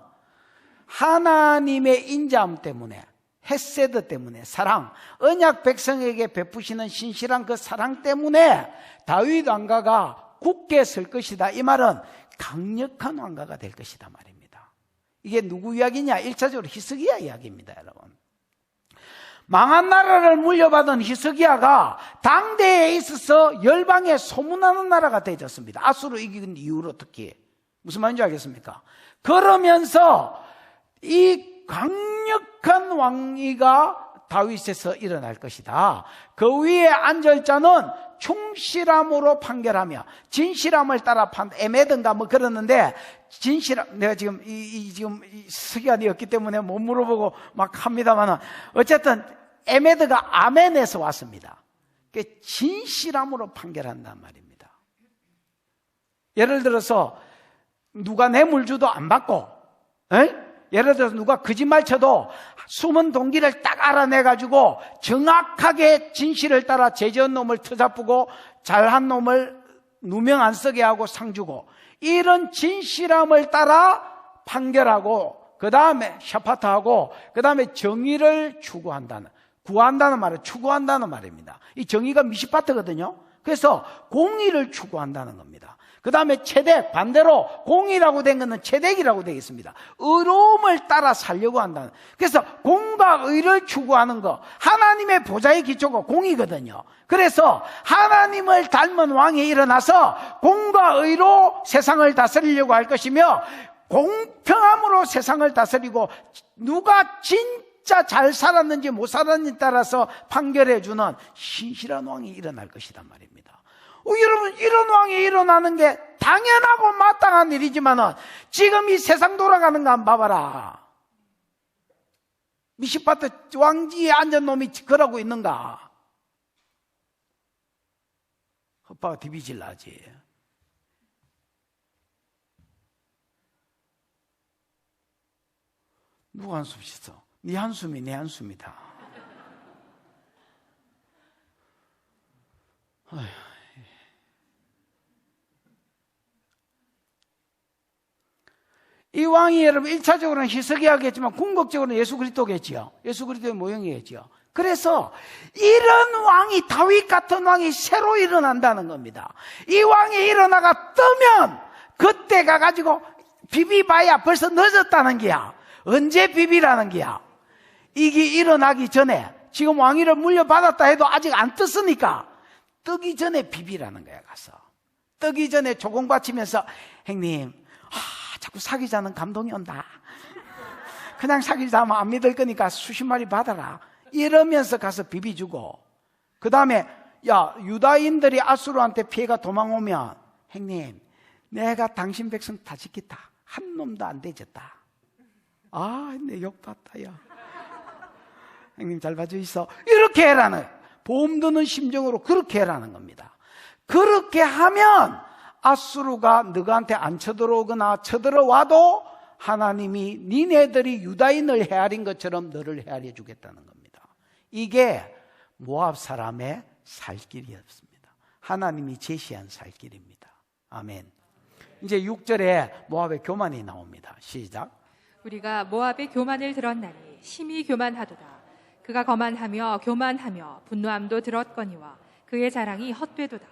하나님의 인자함 때문에, 헤세드 때문에, 사랑, 언약 백성에게 베푸시는 신실한 그 사랑 때문에 다윗 왕가가 굳게 설 것이다. 이 말은 강력한 왕가가 될 것이다 말입니다. 이게 누구 이야기냐? 1차적으로 히스기야 이야기입니다, 여러분. 망한 나라를 물려받은 히스기야가 당대에 있어서 열방에 소문나는 나라가 되어졌습니다. 아수르 이긴 이후로 특히. 무슨 말인지 알겠습니까? 그러면서 이 강력한 왕위가 다윗에서 일어날 것이다. 그 위에 앉을 자는 충실함으로 판결하며 진실함을 따라 에메든가 뭐 그러는데 진실함, 내가 지금 지금 시간이 없기 때문에 못 물어보고 막 합니다만은 어쨌든 에메드가 아멘에서 왔습니다. 진실함으로 판결한단 말입니다. 예를 들어서 누가 뇌물주도 안 받고, 예를 들어서 누가 거짓말 쳐도 숨은 동기를 딱 알아내가지고 정확하게 진실을 따라 제지은 놈을 터잡고 잘한 놈을 누명 안 쓰게 하고 상 주고, 이런 진실함을 따라 판결하고 그 다음에 샤파트하고 그 다음에 정의를 구한다는 말은 추구한다는 말입니다. 이 정의가 미시파트거든요. 그래서 공의를 추구한다는 겁니다. 그 다음에 체덱, 반대로 공의라고 된 것은 체덱이라고 되어 있습니다. 의로움을 따라 살려고 한다는. 그래서 공과 의를 추구하는 거, 하나님의 보좌의 기초가 공이거든요. 그래서 하나님을 닮은 왕이 일어나서 공과 의로 세상을 다스리려고 할 것이며, 공평함으로 세상을 다스리고 누가 진짜 잘 살았는지 못 살았는지 따라서 판결해주는 신실한 왕이 일어날 것이란 말입니다. 여러분, 이런 왕이 일어나는 게 당연하고 마땅한 일이지만은 지금 이 세상 돌아가는 거 한번 봐봐라. 미시파트 왕지에 앉은 놈이 그러고 있는가? 헛바가 디비질 나지. 누가 한숨 씻어? 네 한숨이 내 한숨이다. 어휴. 이 왕이 여러분 1차적으로는 히스기야겠지만 궁극적으로는 예수 그리스도겠지요. 예수 그리스도의 모형이겠지요. 그래서 이런 왕이, 다윗 같은 왕이 새로 일어난다는 겁니다. 이 왕이 일어나가 뜨면 그때 가가지고 비비봐야 벌써 늦었다는 게야. 언제 비비라는 게야. 이게 일어나기 전에, 지금 왕위를 물려받았다 해도 아직 안 떴으니까 뜨기 전에 비비라는 거야. 가서 뜨기 전에 조공 바치면서 형님 자꾸 사귀자는 감동이 온다. 그냥 사귀자 하면 안 믿을 거니까 수십 마리 받아라. 이러면서 가서 비비주고, 그 다음에 야, 유다인들이 아수르한테 피해가 도망오면 형님 내가 당신 백성 다 지켰다. 한 놈도 안 되졌다. 내 욕받다. 야 형님 잘 봐줘 있어. 이렇게 해라는, 보험 드는 심정으로 그렇게 해라는 겁니다. 그렇게 하면 아수르가 너한테 안 쳐들어오거나 쳐들어와도 하나님이 니네들이 유다인을 헤아린 것처럼 너를 헤아려 주겠다는 겁니다. 이게 모압 사람의 살 길이었습니다. 하나님이 제시한 살 길입니다. 아멘. 이제 6절에 모압의 교만이 나옵니다. 시작. 우리가 모압의 교만을 들었나니 심히 교만하도다. 그가 거만하며 교만하며 분노함도 들었거니와 그의 자랑이 헛되도다.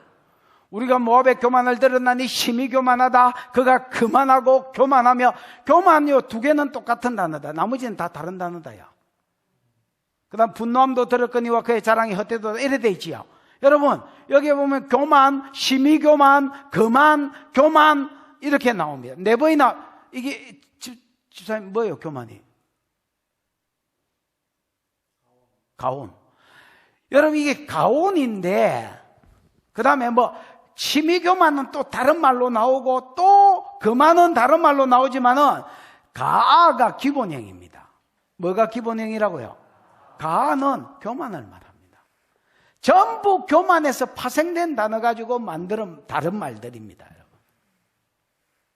우리가 모압의 교만을 들었나니 심히 교만하다. 그가 그만하고 교만하며, 교만요 두 개는 똑같은 단어다. 나머지는 다 다른 단어다요. 그 다음 분노함도 들었거니와 그의 자랑이 헛되도다. 이래 돼 있지요. 여러분 여기에 보면 교만, 심히 교만, 그만, 교만 이렇게 나옵니다. 네 번이나. 이게 집사님 뭐예요 교만이? 가온. 여러분 이게 가온인데, 그 다음에 심히 교만은 또 다른 말로 나오고 또 그만은 다른 말로 나오지만은 가아가 기본형입니다. 뭐가 기본형이라고요? 가아는 교만을 말합니다. 전부 교만에서 파생된 단어 가지고 만드는 다른 말들입니다. 여러분.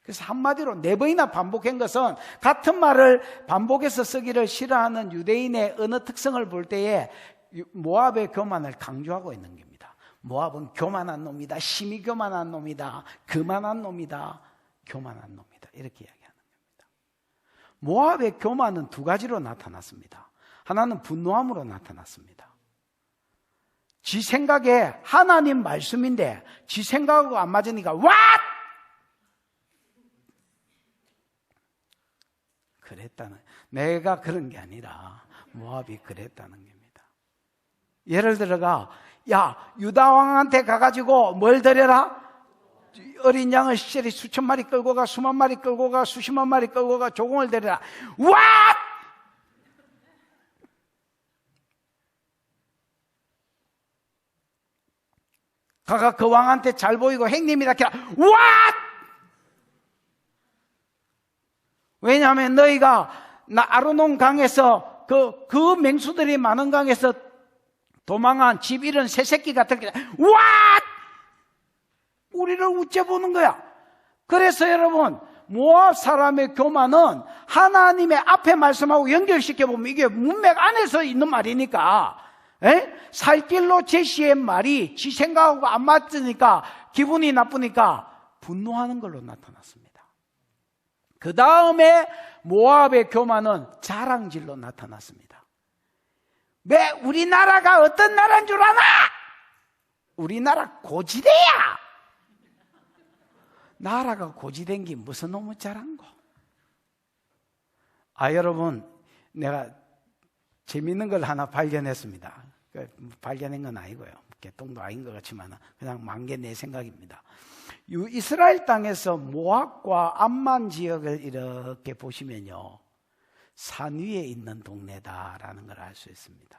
그래서 한마디로 네 번이나 반복한 것은 같은 말을 반복해서 쓰기를 싫어하는 유대인의 언어 특성을 볼 때에 모압의 교만을 강조하고 있는 겁니다. 모압은 교만한 놈이다, 심히 교만한 놈이다, 그만한 놈이다, 교만한 놈이다, 이렇게 이야기하는 겁니다. 모압의 교만은 두 가지로 나타났습니다. 하나는 분노함으로 나타났습니다. 지 생각에 하나님 말씀인데 지 생각하고 안 맞으니까 What? 그랬다는, 내가 그런 게 아니라 모압이 그랬다는 겁니다. 예를 들어가 유다 왕한테 가가지고 뭘 드려라? 어린 양을 시절이 수천 마리 끌고 가, 수만 마리 끌고 가, 수십만 마리 끌고 가, 조공을 드려라. What? 가가 그 왕한테 잘 보이고 형님이라 해라. What? 왜냐하면 너희가 아르논 강에서 그 맹수들이 많은 강에서 도망한 집 잃은 새 새끼 같은 게 What? 우리를 우째보는 거야. 그래서 여러분 모압 사람의 교만은 하나님의 앞에 말씀하고 연결시켜보면 이게 문맥 안에서 있는 말이니까 살길로 제시한 말이 지 생각하고 안 맞으니까 기분이 나쁘니까 분노하는 걸로 나타났습니다. 그 다음에 모압의 교만은 자랑질로 나타났습니다. 왜 우리나라가 어떤 나라인 줄 아나? 우리나라 고지대야. 나라가 고지된 게 무슨 놈의 자랑고? 여러분 내가 재밌는 걸 하나 발견했습니다. 발견한 건 아니고요. 개똥도 아닌 것 같지만 그냥 만개 내 생각입니다. 이스라엘 땅에서 모압과 암만 지역을 이렇게 보시면요, 산 위에 있는 동네다라는 걸 알 수 있습니다.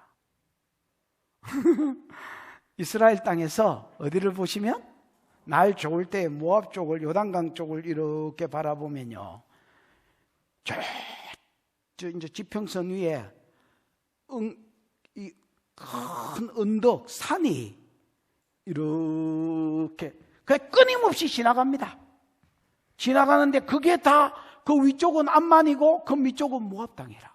이스라엘 땅에서 어디를 보시면 날 좋을 때 모압 쪽을, 요단강 쪽을 이렇게 바라보면요, 저 이제 지평선 위에 이 큰 언덕, 산이 이렇게 끊임없이 지나갑니다. 지나가는데 그게 다 그 위쪽은 암만이고 그 밑쪽은 모압 땅이라.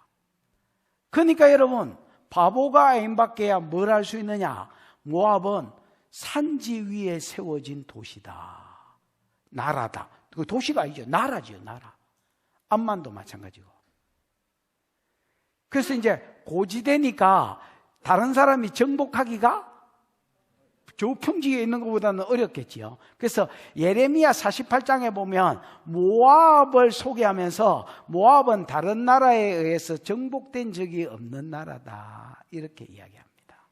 그러니까 여러분 바보가 아닌밖에야 뭘 할 수 있느냐? 모압은 산지 위에 세워진 도시다, 나라다. 그 도시가 아니죠, 나라지요, 나라. 암만도 마찬가지고. 그래서 이제 고지대니까 다른 사람이 정복하기가 저 평지에 있는 것보다는 어렵겠지요. 그래서 예레미야 48장에 보면 모압을 소개하면서 모압은 다른 나라에 의해서 정복된 적이 없는 나라다, 이렇게 이야기합니다.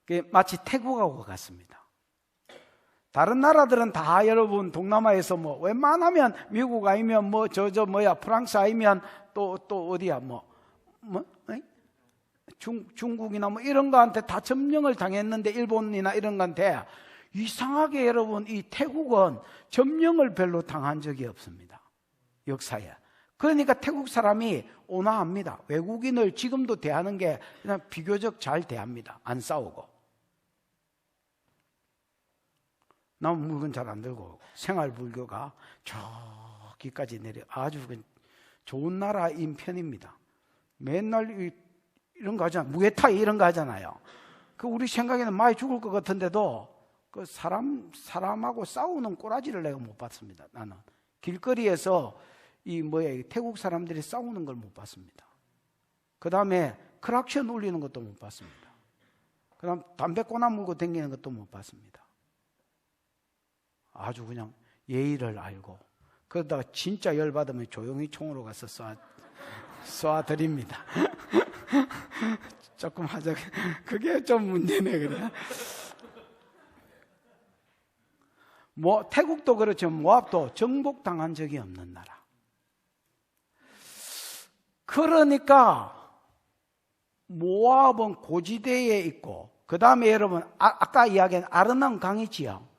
그게 마치 태국하고 같습니다. 다른 나라들은 다 여러분 동남아에서 뭐 웬만하면 미국 아니면 뭐 프랑스 아니면 또 어디야 중국이나 뭐 이런 거한테 다 점령을 당했는데, 일본이나 이런 거한테, 이상하게 여러분 이 태국은 점령을 별로 당한 적이 없습니다, 역사에. 그러니까 태국 사람이 온화합니다. 외국인을 지금도 대하는 게 그냥 비교적 잘 대합니다. 안 싸우고. 난 물건 잘 안 들고 오고. 생활불교가 저기까지 내려 아주 좋은 나라인 편입니다. 맨날 이런 거 하잖아요. 무에타이 이런 거 하잖아요. 그 우리 생각에는 많이 죽을 것 같은데도 그 사람하고 싸우는 꼬라지를 내가 못 봤습니다. 나는 길거리에서 태국 사람들이 싸우는 걸 못 봤습니다. 그 다음에 크락션 울리는 것도 못 봤습니다. 그 다음 담배 꼬나 물고 다니는 것도 못 봤습니다. 아주 그냥 예의를 알고, 그러다가 진짜 열받으면 조용히 총으로 가서 쏴드립니다. 조금 하자. 그게 좀 문제네, 그래. 태국도 그렇죠. 모압도 정복당한 적이 없는 나라. 그러니까 모압은 고지대에 있고, 그 다음에 여러분 아까 이야기한 아르논 강이지요.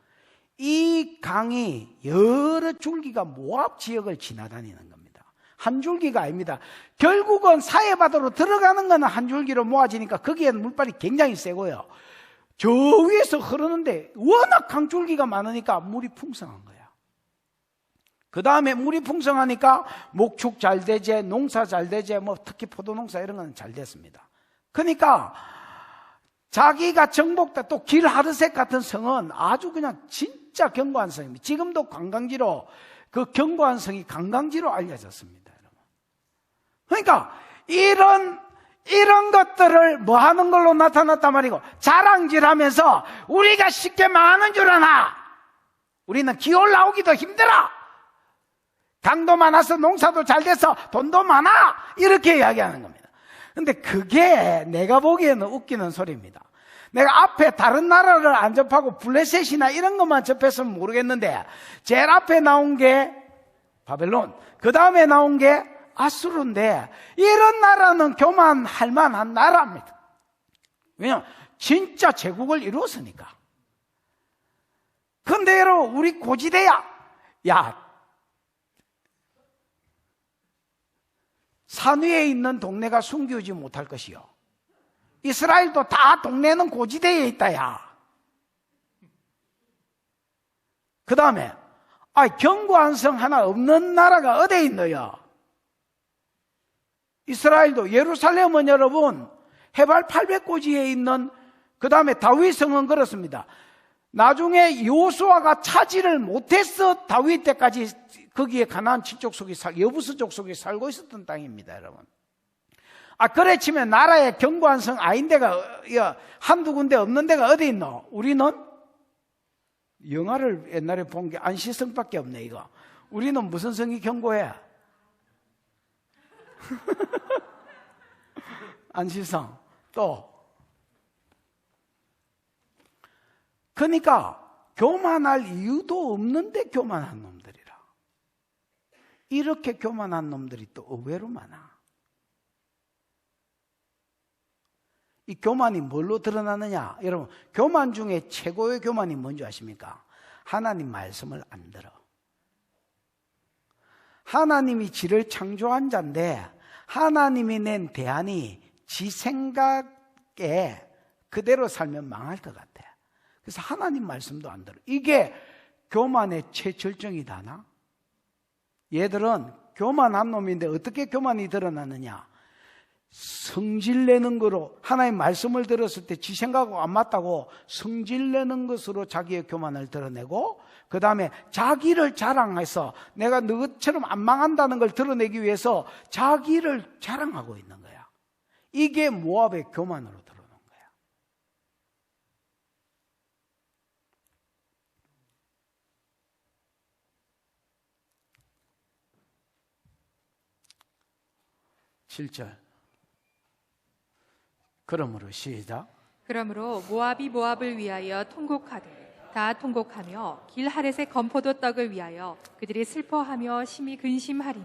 이 강이 여러 줄기가 모압 지역을 지나다니는 겁니다. 한 줄기가 아닙니다. 결국은 사해바다로 들어가는 거는 한 줄기로 모아지니까 거기에는 물발이 굉장히 세고요. 저 위에서 흐르는데 워낙 강줄기가 많으니까 물이 풍성한 거야. 그 다음에 물이 풍성하니까 목축 잘 되지, 농사 잘 되지, 특히 포도 농사 이런 거는 잘 됐습니다. 그러니까 자기가 정복다. 또 길하르셋 같은 성은 아주 그냥 진짜 견고한 성입니다. 지금도 관광지로, 그 견고한 성이 관광지로 알려졌습니다, 여러분. 그러니까 이런 것들을 뭐 하는 걸로 나타났단 말이고, 자랑질하면서 우리가 쉽게 망하는 줄 아나? 우리는 기 올라오기도 힘들어. 강도 많아서 농사도 잘 돼서 돈도 많아. 이렇게 이야기하는 겁니다. 근데 그게 내가 보기에는 웃기는 소리입니다. 내가 앞에 다른 나라를 안 접하고 블레셋이나 이런 것만 접했으면 모르겠는데, 제일 앞에 나온 게 바벨론, 그 다음에 나온 게 아수르인데, 이런 나라는 교만할 만한 나라입니다. 왜냐하면 진짜 제국을 이루었으니까. 근데 여러분, 우리 고지대야. 산 위에 있는 동네가 숨기지 못할 것이요, 이스라엘도 다 동네는 고지대에 있다야. 그 다음에 견고한 성 하나 없는 나라가 어디에 있노요? 이스라엘도. 예루살렘은 여러분 해발 800고지에 있는, 그 다음에 다윗성은 그렇습니다. 나중에 요수아가 차지를 못해서 다윗 때까지 거기에 가나안 족속이 여부스 족속이 살고 있었던 땅입니다, 여러분. 그래 치면 나라의 견고한 성 아닌 데가 한두 군데 없는 데가 어디 있노? 우리는 영화를 옛날에 본 게 안시성밖에 없네, 이거. 우리는 무슨 성이 견고해? 안시성. 또 그러니까 교만할 이유도 없는데 교만한 놈들이라. 이렇게 교만한 놈들이 또 의외로 많아. 이 교만이 뭘로 드러나느냐? 여러분, 교만 중에 최고의 교만이 뭔지 아십니까? 하나님 말씀을 안 들어. 하나님이 지를 창조한 자인데 하나님이 낸 대안이 지 생각에 그대로 살면 망할 것 같아. 그래서 하나님 말씀도 안 들어. 이게 교만의 최절정이다나? 얘들은 교만한 놈인데 어떻게 교만이 드러나느냐? 성질내는 거로, 하나님 말씀을 들었을 때 지 생각하고 안 맞다고 성질내는 것으로 자기의 교만을 드러내고, 그 다음에 자기를 자랑해서 내가 너처럼 안 망한다는 걸 드러내기 위해서 자기를 자랑하고 있는 거야. 이게 모압의 교만으로 드러난 거야. (7절) 그러므로 시작. 그러므로 모압이 모압을 위하여 통곡하되 다 통곡하며 길하렛의 건포도 떡을 위하여 그들이 슬퍼하며 심히 근심하리니.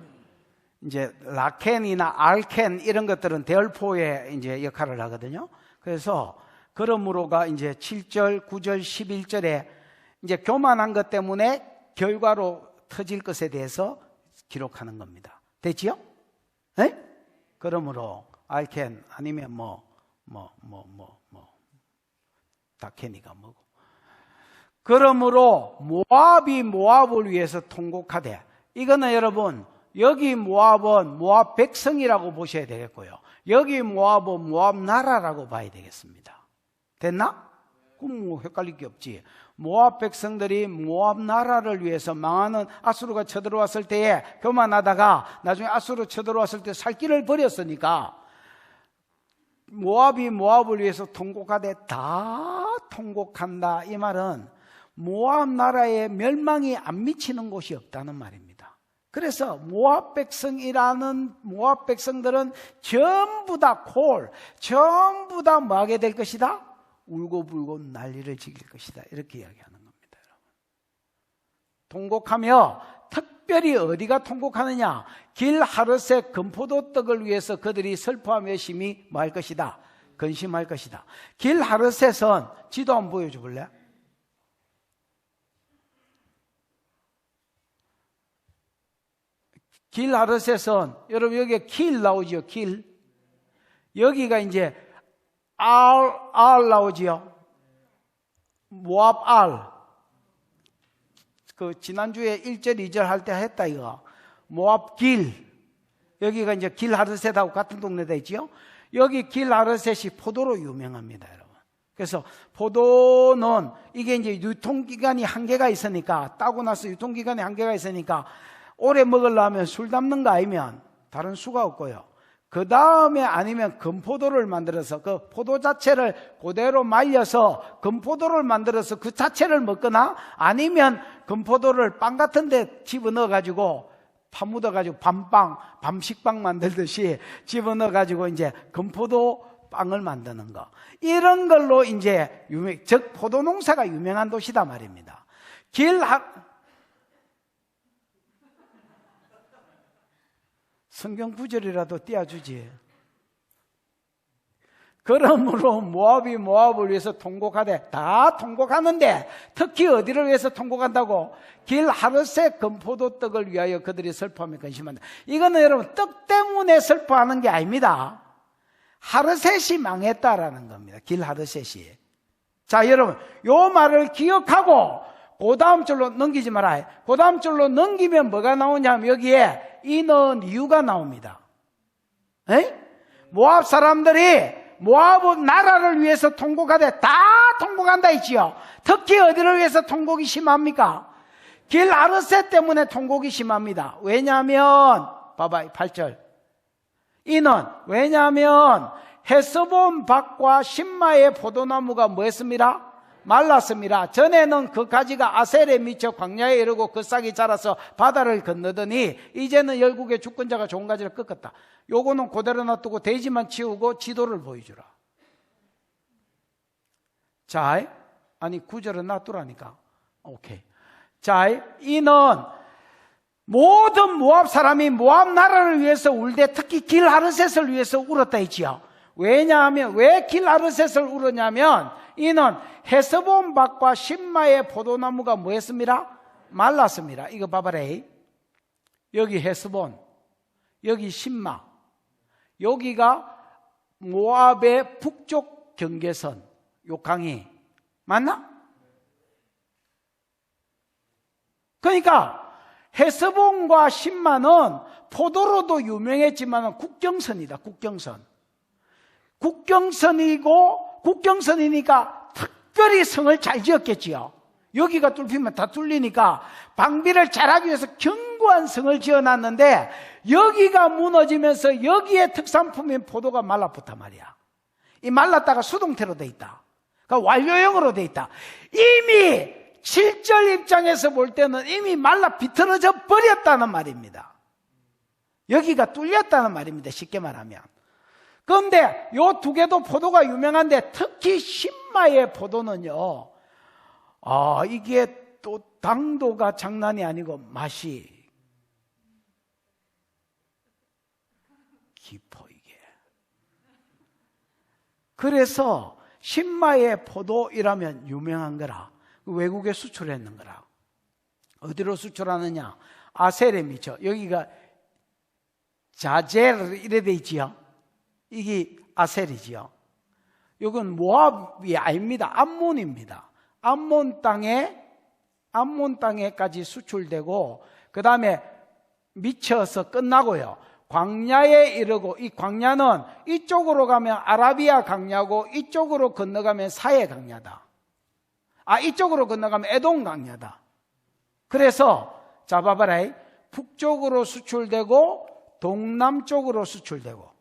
이제 라켄이나 알켄 이런 것들은 대열포의 이제 역할을 하거든요. 그래서 그러므로가 이제 7절, 9절, 11절에 이제 교만한 것 때문에 결과로 터질 것에 대해서 기록하는 겁니다. 됐지요? 네? 그러므로 알켄 아니면 다케니가 뭐고. 그러므로 모압이 모압을 위해서 통곡하되, 이거는 여러분 여기 모압은 모압 백성이라고 보셔야 되겠고요. 여기 모압은 모압 나라라고 봐야 되겠습니다. 됐나? 그럼 뭐 헷갈릴 게 없지. 모압 백성들이 모압 나라를 위해서 망하는 아수르가 쳐들어왔을 때에 교만하다가 나중에 아수르 쳐들어왔을 때 살 길을 버렸으니까 모압이 모압을 위해서 통곡하되 다 통곡한다. 이 말은 모압 나라에 멸망이 안 미치는 곳이 없다는 말입니다. 그래서 모압 백성들은 전부 다 전부 다 뭐 하게 될 것이다? 울고불고 난리를 지길 것이다. 이렇게 이야기하는 겁니다, 여러분. 통곡하며, 특별히 어디가 통곡하느냐? 길하릇의 건포도 떡을 위해서 그들이 슬퍼하며 심히 뭐 할 것이다? 근심할 것이다. 길하릇에선 지도 한번 보여줘 볼래? 길하릇에선 여러분 여기에 길 나오죠. 길. 여기가 이제 알 나오지요. 모압 알. 그 지난주에 1절 2절 할 때 했다 이거. 모압 길. 여기가 이제 길하르셋하고 같은 동네다 있지요. 여기 길하르셋이 포도로 유명합니다, 여러분. 그래서 포도는 이게 이제 유통기간이 한계가 있으니까, 따고 나서 유통기간이 한계가 있으니까 오래 먹으려면 술 담는 거 아니면 다른 수가 없고요. 그 다음에 아니면 건포도를 만들어서 그 포도 자체를 그대로 말려서 건포도를 만들어서 그 자체를 먹거나, 아니면 건포도를 빵 같은 데 집어넣어 가지고 파묻어 가지고 밤식빵 만들듯이 집어넣어 가지고 이제 건포도 빵을 만드는 거, 이런 걸로 이제 즉 포도 농사가 유명한 도시다 말입니다. 성경 구절이라도 띄워주지. 그러므로 모압이 모압을 위해서 통곡하되, 다 통곡하는데 특히 어디를 위해서 통곡한다고? 길하릇의 건포도 떡을 위하여 그들이 슬퍼하며 근심한다. 이거는 여러분 떡 때문에 슬퍼하는 게 아닙니다. 하르셋이 망했다라는 겁니다. 길하르셋이. 자, 여러분 요 말을 기억하고 그 다음 줄로 넘기지 말아요. 그 다음 줄로 넘기면 뭐가 나오냐면 여기에 이는 이유가 나옵니다. 에이? 모압 사람들이 모압 나라를 위해서 통곡하되 다 통곡한다 했지요. 특히 어디를 위해서 통곡이 심합니까? 길하르셋 때문에 통곡이 심합니다. 왜냐하면 봐봐 8절. 이는 왜냐하면 헤스본 밭과 신마의 포도나무가 뭐 했습니다? 말랐습니다. 전에는 그 가지가 아셀에 미쳐 광야에 이르고 그 싹이 자라서 바다를 건너더니 이제는 열국의 주권자가 좋은 가지를 꺾었다. 요거는 그대로 놔두고 대지만 치우고 지도를 보여주라. 자, 아니 9절은 놔두라니까. 오케이. 자, 이는 모든 모압 사람이 모압 나라를 위해서 울되 특히 길하르셋을 위해서 울었다 했지요. 왜냐하면 왜 길하르셋을 울었냐면 이는 헤스본 밭과 신마의 포도나무가 뭐 했습니다? 말랐습니다. 이거 봐봐라. 여기 헤스본, 여기 신마, 여기가 모압의 북쪽 경계선, 요 강이 맞나? 그러니까 헤스본과 신마는 포도로도 유명했지만 국경선이다. 국경선이니까 특별히 성을 잘 지었겠지요. 여기가 뚫히면 다 뚫리니까 방비를 잘하기 위해서 견고한 성을 지어놨는데 여기가 무너지면서 여기에 특산품인 포도가 말라붙단 말이야. 이 말랐다가 수동태로 돼 있다. 그러니까 완료형으로 돼 있다. 이미 7절 입장에서 볼 때는 이미 말라 비틀어져 버렸다는 말입니다. 여기가 뚫렸다는 말입니다. 쉽게 말하면. 그런데 요 두 개도 포도가 유명한데 특히 신마의 포도는요, 이게 또 당도가 장난이 아니고 맛이 깊어, 이게. 그래서 신마의 포도이라면 유명한 거라. 외국에 수출했는 거라. 어디로 수출하느냐? 아셀에 미쳐. 여기가 자젤 이래 돼 있지요. 이게 아셀이지요. 이건 모압이 아닙니다. 암몬입니다. 암몬 땅에까지 수출되고, 그 다음에 미쳐서 끝나고요. 광야에 이르고, 이 광야는 이쪽으로 가면 아라비아 강야고, 이쪽으로 건너가면 사해 강야다. 이쪽으로 건너가면 에돔 강야다. 그래서 자 봐봐라. 북쪽으로 수출되고 동남쪽으로 수출되고.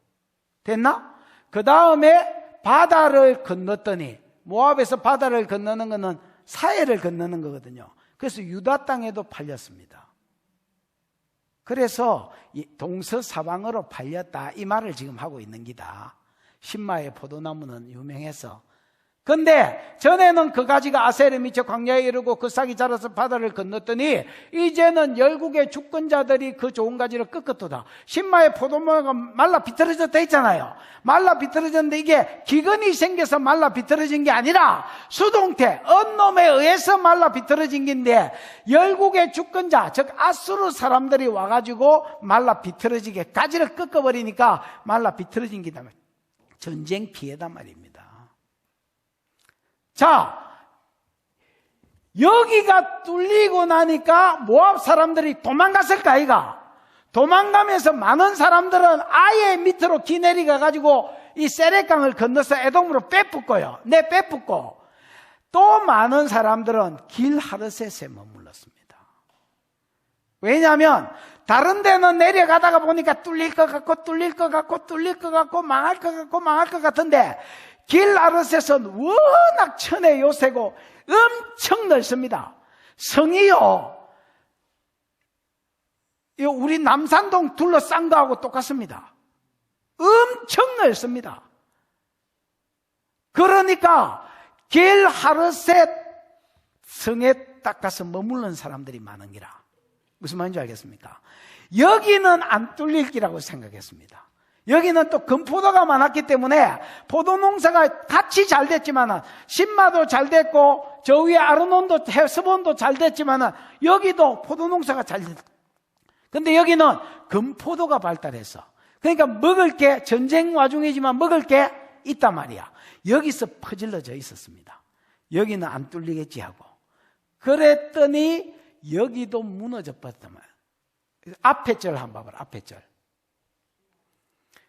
됐나? 그 다음에 바다를 건넜더니, 모압에서 바다를 건너는 것은 사해를 건너는 거거든요. 그래서 유다 땅에도 팔렸습니다. 그래서 동서사방으로 팔렸다, 이 말을 지금 하고 있는 기다. 신마의 포도나무는 유명해서. 근데 전에는 그 가지가 아셀에 미쳐 광야에 이르고 그 싹이 자라서 바다를 건넜더니, 이제는 열국의 주권자들이 그 좋은 가지를 꺾었도다. 신마의 포도나무가 말라 비틀어졌다 했잖아요. 말라 비틀어졌는데 이게 기근이 생겨서 말라 비틀어진 게 아니라 수동태, 언놈에 의해서 말라 비틀어진 건데, 열국의 주권자, 즉 아수르 사람들이 와가지고 말라 비틀어지게 가지를 꺾어버리니까 말라 비틀어진 게다. 전쟁 피해다 말입니다. 자, 여기가 뚫리고 나니까 모압 사람들이 도망갔을까, 아이가? 도망가면서 많은 사람들은 아예 밑으로 기내리 가가지고 이 세렛강을 건너서 에돔으로 빼붙고요. 빼붙고, 또 많은 사람들은 길 하르셋에 머물렀습니다. 왜냐하면 다른 데는 내려가다가 보니까 뚫릴 것 같고 망할 것 같은데, 길 아르셋은 워낙 천의 요새고 엄청 넓습니다. 성이요, 우리 남산동 둘러싼 거하고 똑같습니다. 엄청 넓습니다. 그러니까 길 하르셋 성에 딱 가서 머무르는 사람들이 많은 기라. 무슨 말인지 알겠습니까? 여기는 안 뚫릴 기라고 생각했습니다. 여기는 또 금포도가 많았기 때문에 포도 농사가 같이 잘 됐지만, 신마도 잘 됐고 저 위에 아르논도 헤스본도 잘 됐지만 여기도 포도 농사가 잘 됐. 근데 여기는 금포도가 발달했어. 그러니까 먹을 게, 전쟁 와중이지만 먹을 게 있단 말이야. 여기서 퍼질러져 있었습니다. 여기는 안 뚫리겠지 하고. 그랬더니 여기도 무너져 버렸단 말이야. 앞에 절 한번 봐봐라. 앞에 절.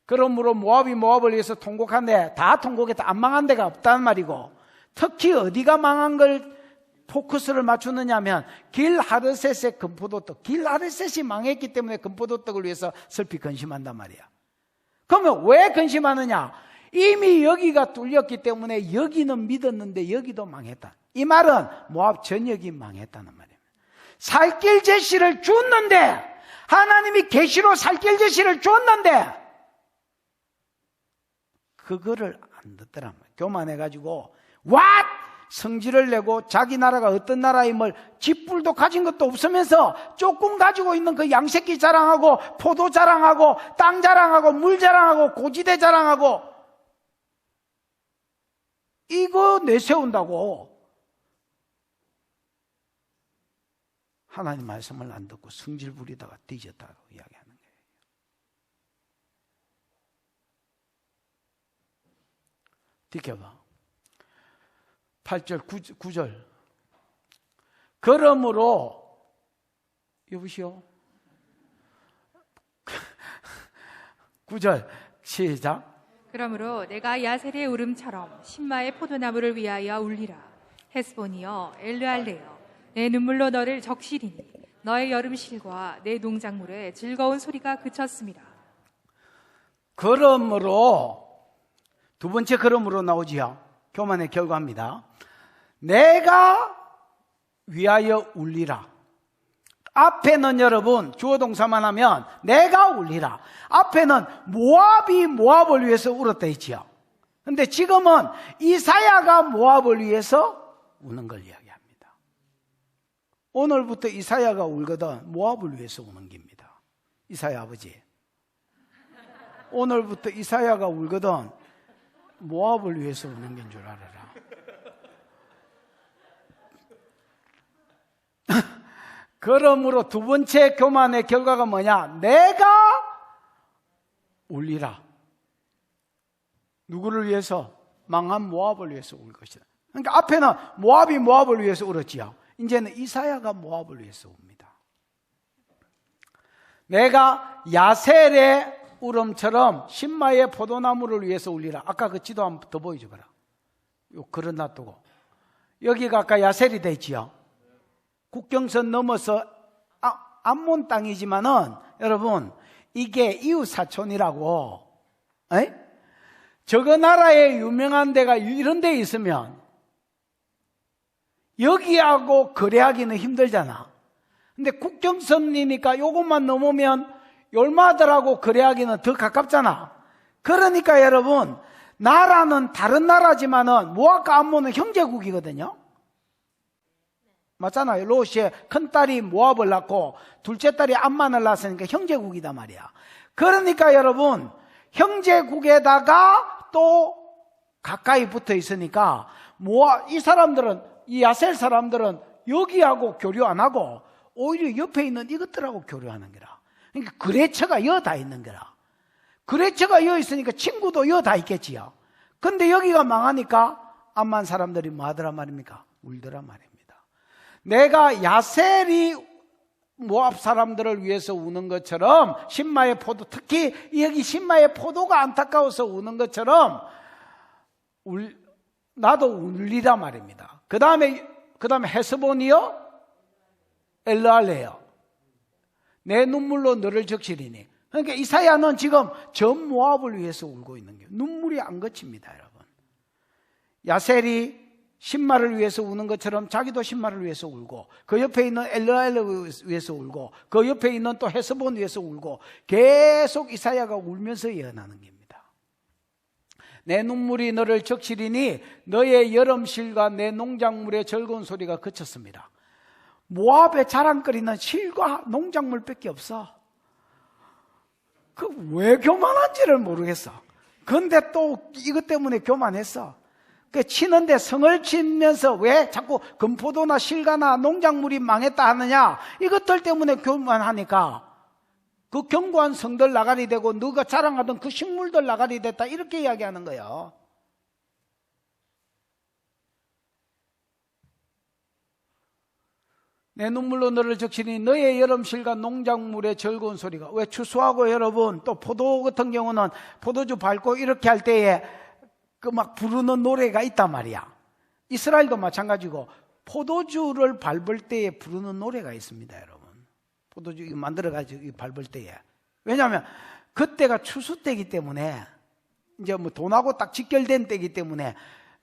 그러므로 모압이 모압을 위해서 통곡한데 다 통곡했다. 안 망한 데가 없단 말이고, 특히 어디가 망한 걸 포커스를 맞추느냐 하면 길 하르셋의 금포도떡. 길 하르셋이 망했기 때문에 금포도떡을 위해서 슬피 근심한단 말이야. 그러면 왜 근심하느냐? 이미 여기가 뚫렸기 때문에 여기는 믿었는데 여기도 망했다. 이 말은 모압 전역이 망했다는 말이에요. 살 길 제시를 줬는데, 하나님이 계시로 살 길 제시를 줬는데 그거를 안 듣더란 말이에요. 교만해가지고 성질을 내고 자기 나라가 어떤 나라임을 쥐뿔도 가진 것도 없으면서 조금 가지고 있는 그 양새끼 자랑하고 포도 자랑하고 땅 자랑하고 물 자랑하고 고지대 자랑하고 이거 내세운다고 하나님 말씀을 안 듣고 성질 부리다가 뒤졌다고 이야기하는 거예요. 지켜봐. 8절 9절. 그러므로, 여보시오. 9절 시작. 그러므로 내가 야셀의 울음처럼 신마의 포도나무를 위하여 울리라. 헤스본이여 엘르알레여, 내 눈물로 너를 적시리니 너의 여름실과 내 농작물에 즐거운 소리가 그쳤습니다. 그러므로, 두 번째 그러므로 나오지요. 교만의 결과입니다. 내가 위하여 울리라. 앞에는 여러분 주어 동사만 하면 내가 울리라. 앞에는 모압이 모압을 위해서 울었다 했지요. 근데 지금은 이사야가 모압을 위해서 우는 걸 이야기합니다. 오늘부터 이사야가 울거든 모압을 위해서 우는 겁니다. 이사야 아버지. 오늘부터 이사야가 울거든 모압을 위해서 우는 건 줄 알아라. 그러므로 두 번째 교만의 결과가 뭐냐? 내가 울리라. 누구를 위해서? 망한 모압을 위해서 울 것이다. 그러니까 앞에는 모압이 모압을 위해서 울었지요. 이제는 이사야가 모압을 위해서 웁니다. 내가 야셀의 울음처럼 신마의 포도나무를 위해서 울리라. 아까 그 지도 한번 더 보여줘 봐라. 요 그릇 놔두고 여기가 아까 야셀이 되지요. 국경선 넘어서 암몬 땅이지만은 여러분 이게 이웃 사촌이라고. 저거 나라에 유명한 데가 이런 데 있으면 여기하고 거래하기는 힘들잖아. 근데 국경선이니까 요것만 넘으면 열마들하고 거래하기는 더 가깝잖아. 그러니까 여러분 나라는 다른 나라지만은 모압과 암몬은 형제국이거든요. 맞잖아요. 롯이 큰딸이 모압을 낳고 둘째 딸이 암만을 낳았으니까 형제국이다 말이야. 그러니까 여러분 형제국에다가 또 가까이 붙어 있으니까 모압 이 사람들은 이 야셀 사람들은 여기하고 교류 안 하고 오히려 옆에 있는 이것들하고 교류하는 거라. 그러니까 거래처가 여 다 있는 거라. 거래처가 여 있으니까 친구도 여 다 있겠지요. 근데 여기가 망하니까 암만 사람들이 뭐 하더라 말입니까? 울더라 말입니다. 내가 야셀이 모압 사람들을 위해서 우는 것처럼 신마의 포도, 특히 여기 신마의 포도가 안타까워서 우는 것처럼 나도 울리라 말입니다. 그 다음에 헤스본이요 엘르알레요. 내 눈물로 너를 적시리니. 그러니까 이사야는 지금 전 모압을 위해서 울고 있는 거예요. 눈물이 안 그칩니다, 여러분. 야셀이 신마를 위해서 우는 것처럼 자기도 신마를 위해서 울고, 그 옆에 있는 엘르알레를 위해서 울고, 그 옆에 있는 또 헤스본 위해서 울고, 계속 이사야가 울면서 예언하는 겁니다. 내 눈물이 너를 적시리니 너의 여름실과 내 농작물의 즐거운 소리가 그쳤습니다. 모압의 자랑거리는 실과 농작물밖에 없어. 그 왜 교만한지를 모르겠어. 근데 또 이것 때문에 교만했어. 그 치는데 성을 치면서 왜 자꾸 금포도나 실과나 농작물이 망했다 하느냐? 이것들 때문에 교만하니까 그 견고한 성들 나가리 되고 너가 자랑하던 그 식물들 나가리 됐다 이렇게 이야기하는 거예요. 내 눈물로 너를 적시니 너의 여름실과 농작물의 즐거운 소리가. 왜 추수하고 여러분 또 포도 같은 경우는 포도주 밟고 이렇게 할 때에 그 막 부르는 노래가 있단 말이야. 이스라엘도 마찬가지고 포도주를 밟을 때에 부르는 노래가 있습니다, 여러분. 포도주 이거 만들어가지고 밟을 때에. 왜냐하면 그때가 추수 때이기 때문에 이제 뭐 돈하고 딱 직결된 때이기 때문에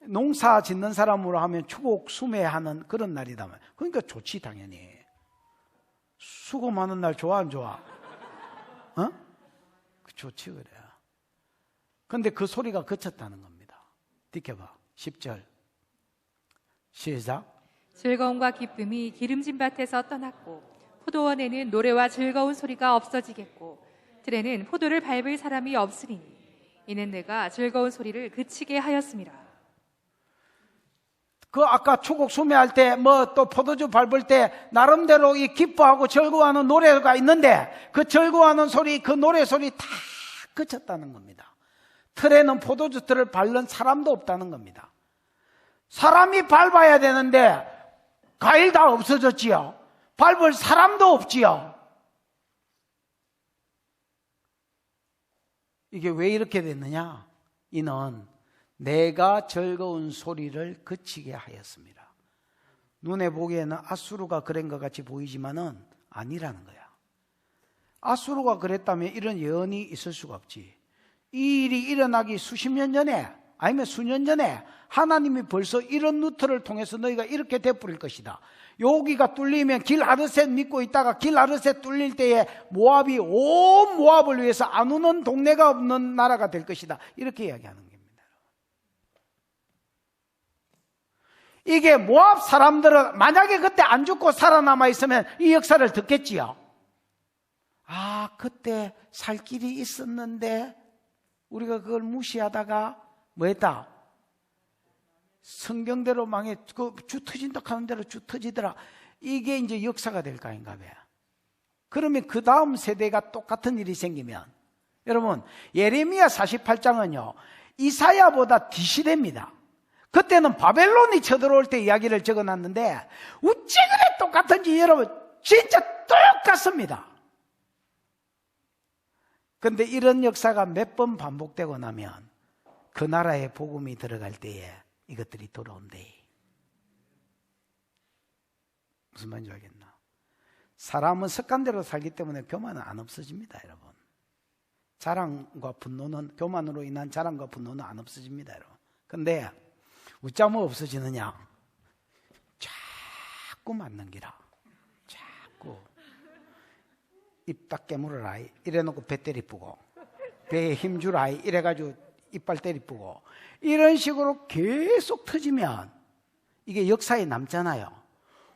농사 짓는 사람으로 하면 추곡 수매하는 그런 날이다. 그러니까 좋지 당연히. 수고 많은 날 좋아 안 좋아? 좋지 그래. 근데 그 소리가 그쳤다는 겁니다. 지켜봐. 10절 시작. 즐거움과 기쁨이 기름진 밭에서 떠났고 포도원에는 노래와 즐거운 소리가 없어지겠고 들에는 포도를 밟을 사람이 없으리니 이는 내가 즐거운 소리를 그치게 하였습니다. 그 아까 추곡 수매할 때 뭐 또 포도주 밟을 때 나름대로 이 기뻐하고 즐거워하는 노래가 있는데 그 즐거워하는 소리 그 노래 소리 다 그쳤다는 겁니다. 틀에는 포도주 틀을 밟는 사람도 없다는 겁니다. 사람이 밟아야 되는데 과일 다 없어졌지요. 밟을 사람도 없지요. 이게 왜 이렇게 됐느냐? 이는 내가 즐거운 소리를 그치게 하였습니다. 눈에 보기에는 아수르가 그런 것 같이 보이지만은 아니라는 거야. 아수르가 그랬다면 이런 예언이 있을 수가 없지. 이 일이 일어나기 수십 년 전에 아니면 수년 전에 하나님이 벌써 이런 루트를 통해서 너희가 이렇게 되풀일 것이다. 여기가 뚫리면 길 아르셋 믿고 있다가 길 아르셋 뚫릴 때에 모압이 온 모압을 위해서 안 오는 동네가 없는 나라가 될 것이다. 이렇게 이야기하는 겁니다. 이게 모압 사람들은 만약에 그때 안 죽고 살아남아 있으면 이 역사를 듣겠지요. 아, 그때 살 길이 있었는데 우리가 그걸 무시하다가 뭐 했다? 성경대로 주 터진다 하는 대로 주 터지더라. 이게 이제 역사가 될 거 아닌가 봐요. 그러면 그 다음 세대가 똑같은 일이 생기면, 여러분, 예레미야 48장은요, 이사야보다 뒤시대입니다. 그때는 바벨론이 쳐들어올 때 이야기를 적어 놨는데, 어째 그래 똑같은지 여러분, 진짜 똑같습니다. 근데 이런 역사가 몇 번 반복되고 나면, 그 나라에 복음이 들어갈 때에 이것들이 돌아온대. 무슨 말인지 알겠나? 사람은 습관대로 살기 때문에 교만은 안 없어집니다, 여러분. 자랑과 분노는, 교만으로 인한 자랑과 분노는 안 없어집니다, 여러분. 근데 어쩌면 없어지느냐? 자꾸 맞는 기라. 자꾸 입 딱 깨물어라 이래놓고 배 때리쁘고, 배에 힘주라 이래가지고 이빨 때리쁘고, 이런 식으로 계속 터지면 이게 역사에 남잖아요.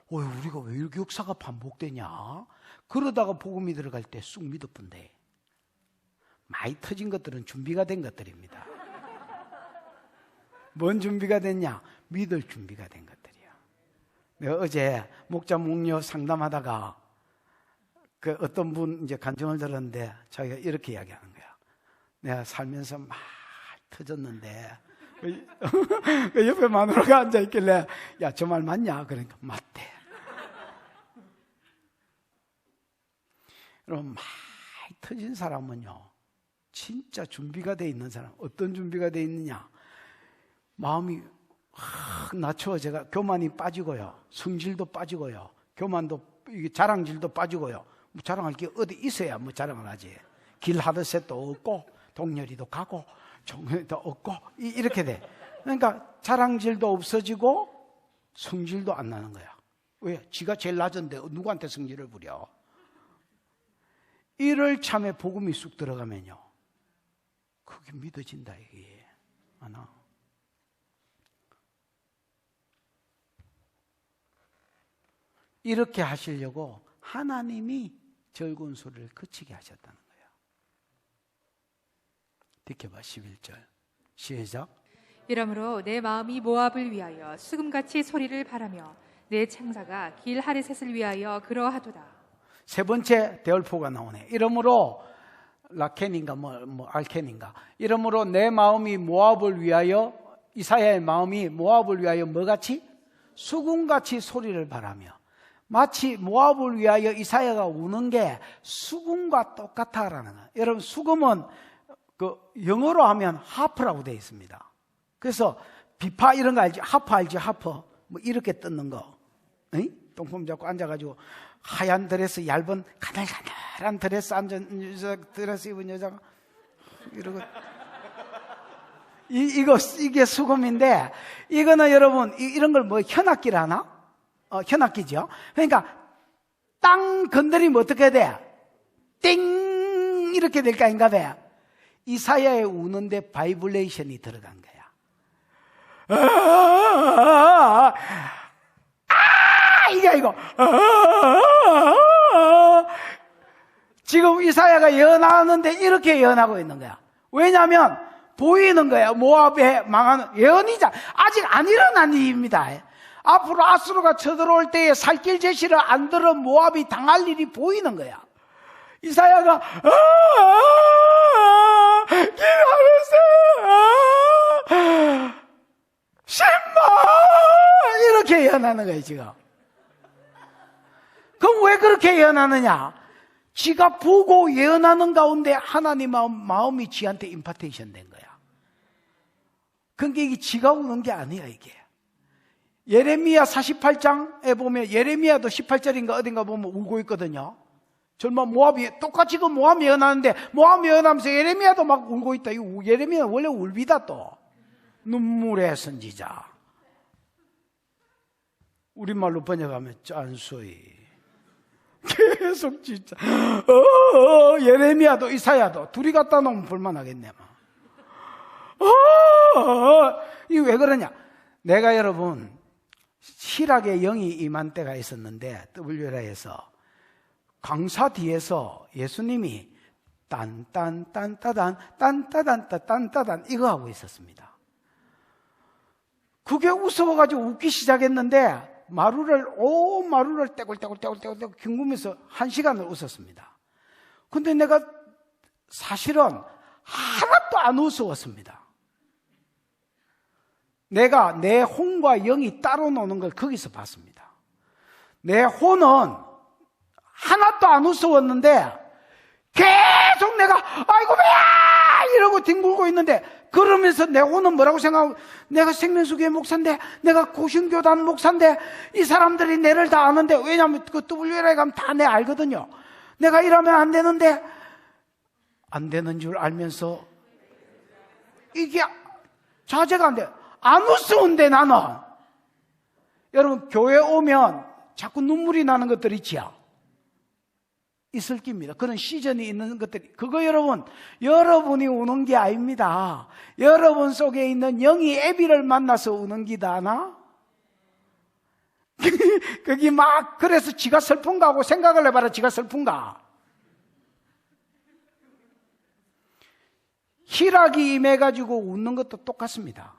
우리가 왜 이렇게 역사가 반복되냐? 그러다가 복음이 들어갈 때 쑥 믿어본데, 많이 터진 것들은 준비가 된 것들입니다. 뭔 준비가 됐냐? 믿을 준비가 된 것들이야. 내가 어제 목자 목녀 상담하다가 그 어떤 분 이제 간증을 들었는데 자기가 이렇게 이야기하는 거야. 내가 살면서 막 터졌는데 그 옆에 마누라가 앉아있길래, 야, 저 말 맞냐? 그러니까 맞대. 여러분, 많이 터진 사람은요, 진짜 준비가 돼 있는 사람. 어떤 준비가 돼 있느냐? 마음이 확 낮춰져가, 교만이 빠지고요, 성질도 빠지고요, 교만도, 이게 자랑질도 빠지고요. 뭐 자랑할 게 어디 있어야 뭐 자랑을 하지. 길 하드셋도 없고, 동열이도 가고, 정열도 없고, 이렇게 돼. 그러니까 자랑질도 없어지고 성질도 안 나는 거야. 왜? 지가 제일 낮은데 누구한테 성질을 부려? 이럴 참에 복음이 쑥 들어가면요, 그게 믿어진다, 이게. 하나. 이렇게 하시려고 하나님이 절군 소리를 그치게 하셨다는 거예요. 비켜봐, 11절. 시작. 이러므로 내 마음이 모압을 위하여 수금같이 소리를 바라며 내 창자가 길 하르셋을 위하여 그러하도다. 세 번째 대얼포가 나오네. 이러므로 라켄인가 알켄인가. 이러므로 내 마음이 모압을 위하여, 이사야의 마음이 모압을 위하여 뭐같이? 수금같이 소리를 바라며. 마치 모압을 위하여 이사야가 우는 게 수금과 똑같다라는 거예요. 여러분, 수금은 그 영어로 하면 하프라고 되어 있습니다. 그래서 비파 이런 거 알지? 하프 알지? 하프. 뭐 이렇게 뜯는 거. 똥폼 잡고 앉아가지고 하얀 드레스, 얇은 가늘가늘한 드레스 드레스 입은 여자가 이러고 이게 수금인데, 이거는 여러분 이런 걸 뭐 현악기를 하나? 현악기죠. 그러니까 땅 건드리면 어떻게 돼? 띵 이렇게 될 거 아닌가 봐. 이사야에 우는데 바이브레이션이 들어간 거야. 이게 아니고 지금 이사야가 예언하는데 이렇게 예언하고 있는 거야. 왜냐하면 보이는 거야. 모압의 망하는 예언이자 아직 안 일어난 일입니다. 앞으로 아수르가 쳐들어올 때에 살길 제시를 안 들어 모압이 당할 일이 보이는 거야. 이사야가 신마 이렇게 예언하는 거예요 지금. 그럼 왜 그렇게 예언하느냐? 지가 보고 예언하는 가운데 하나님 마음이 지한테 임파테이션 된 거야. 그러니까 이게 지가 우는 게 아니야 이게. 예레미야 48장에 보면 예레미야도 18절인가 어딘가 보면 울고 있거든요. 정말 모압이 똑같이 그 모압 예언하는데 모압 예언하면서 예레미야도 막 울고 있다. 예레미야 원래 울비다 또. 눈물의 선지자. 우리말로 번역하면 짠소이. 계속 진짜 예레미야도 이사야도 둘이 갖다 놓으면 볼만하겠네. 이게 왜 그러냐? 내가 여러분 희락의 영이 임한 때가 있었는데 WLA에서 강사 뒤에서 예수님이 딴딴딴따단 딴따단 딴따단 이거 하고 있었습니다. 그게 무서워가지고 웃기 시작했는데 마루를 떼굴떼굴 경구면서 1시간을 웃었습니다. 근데 내가 사실은 하나도 안 무서웠습니다. 내가 내 혼과 영이 따로 노는 걸 거기서 봤습니다. 내 혼은 하나도 안 무서웠는데 계속 내가 아이고 배야 이러고 뒹굴고 있는데 그러면서 내 혼은 뭐라고 생각하고 내가 생명수교회 목사인데 내가 고신교단 목사인데 이 사람들이 내를 다 아는데 왜냐하면 그 WLA에 가면 다 내 알거든요. 내가 이러면 안 되는데 안 되는 줄 알면서 이게 자제가 안 돼. 안 무서운데 나는. 여러분 교회 오면 자꾸 눈물이 나는 것들 있지요. 있을 겁니다. 그런 시즌이 있는 것들이. 그거 여러분이 우는 게 아닙니다. 여러분 속에 있는 영이 애비를 만나서 우는 기다 하나? 거기 막 그래서 지가 슬픈가 하고 생각을 해봐라. 지가 슬픈가? 희락이 임해가지고 웃는 것도 똑같습니다.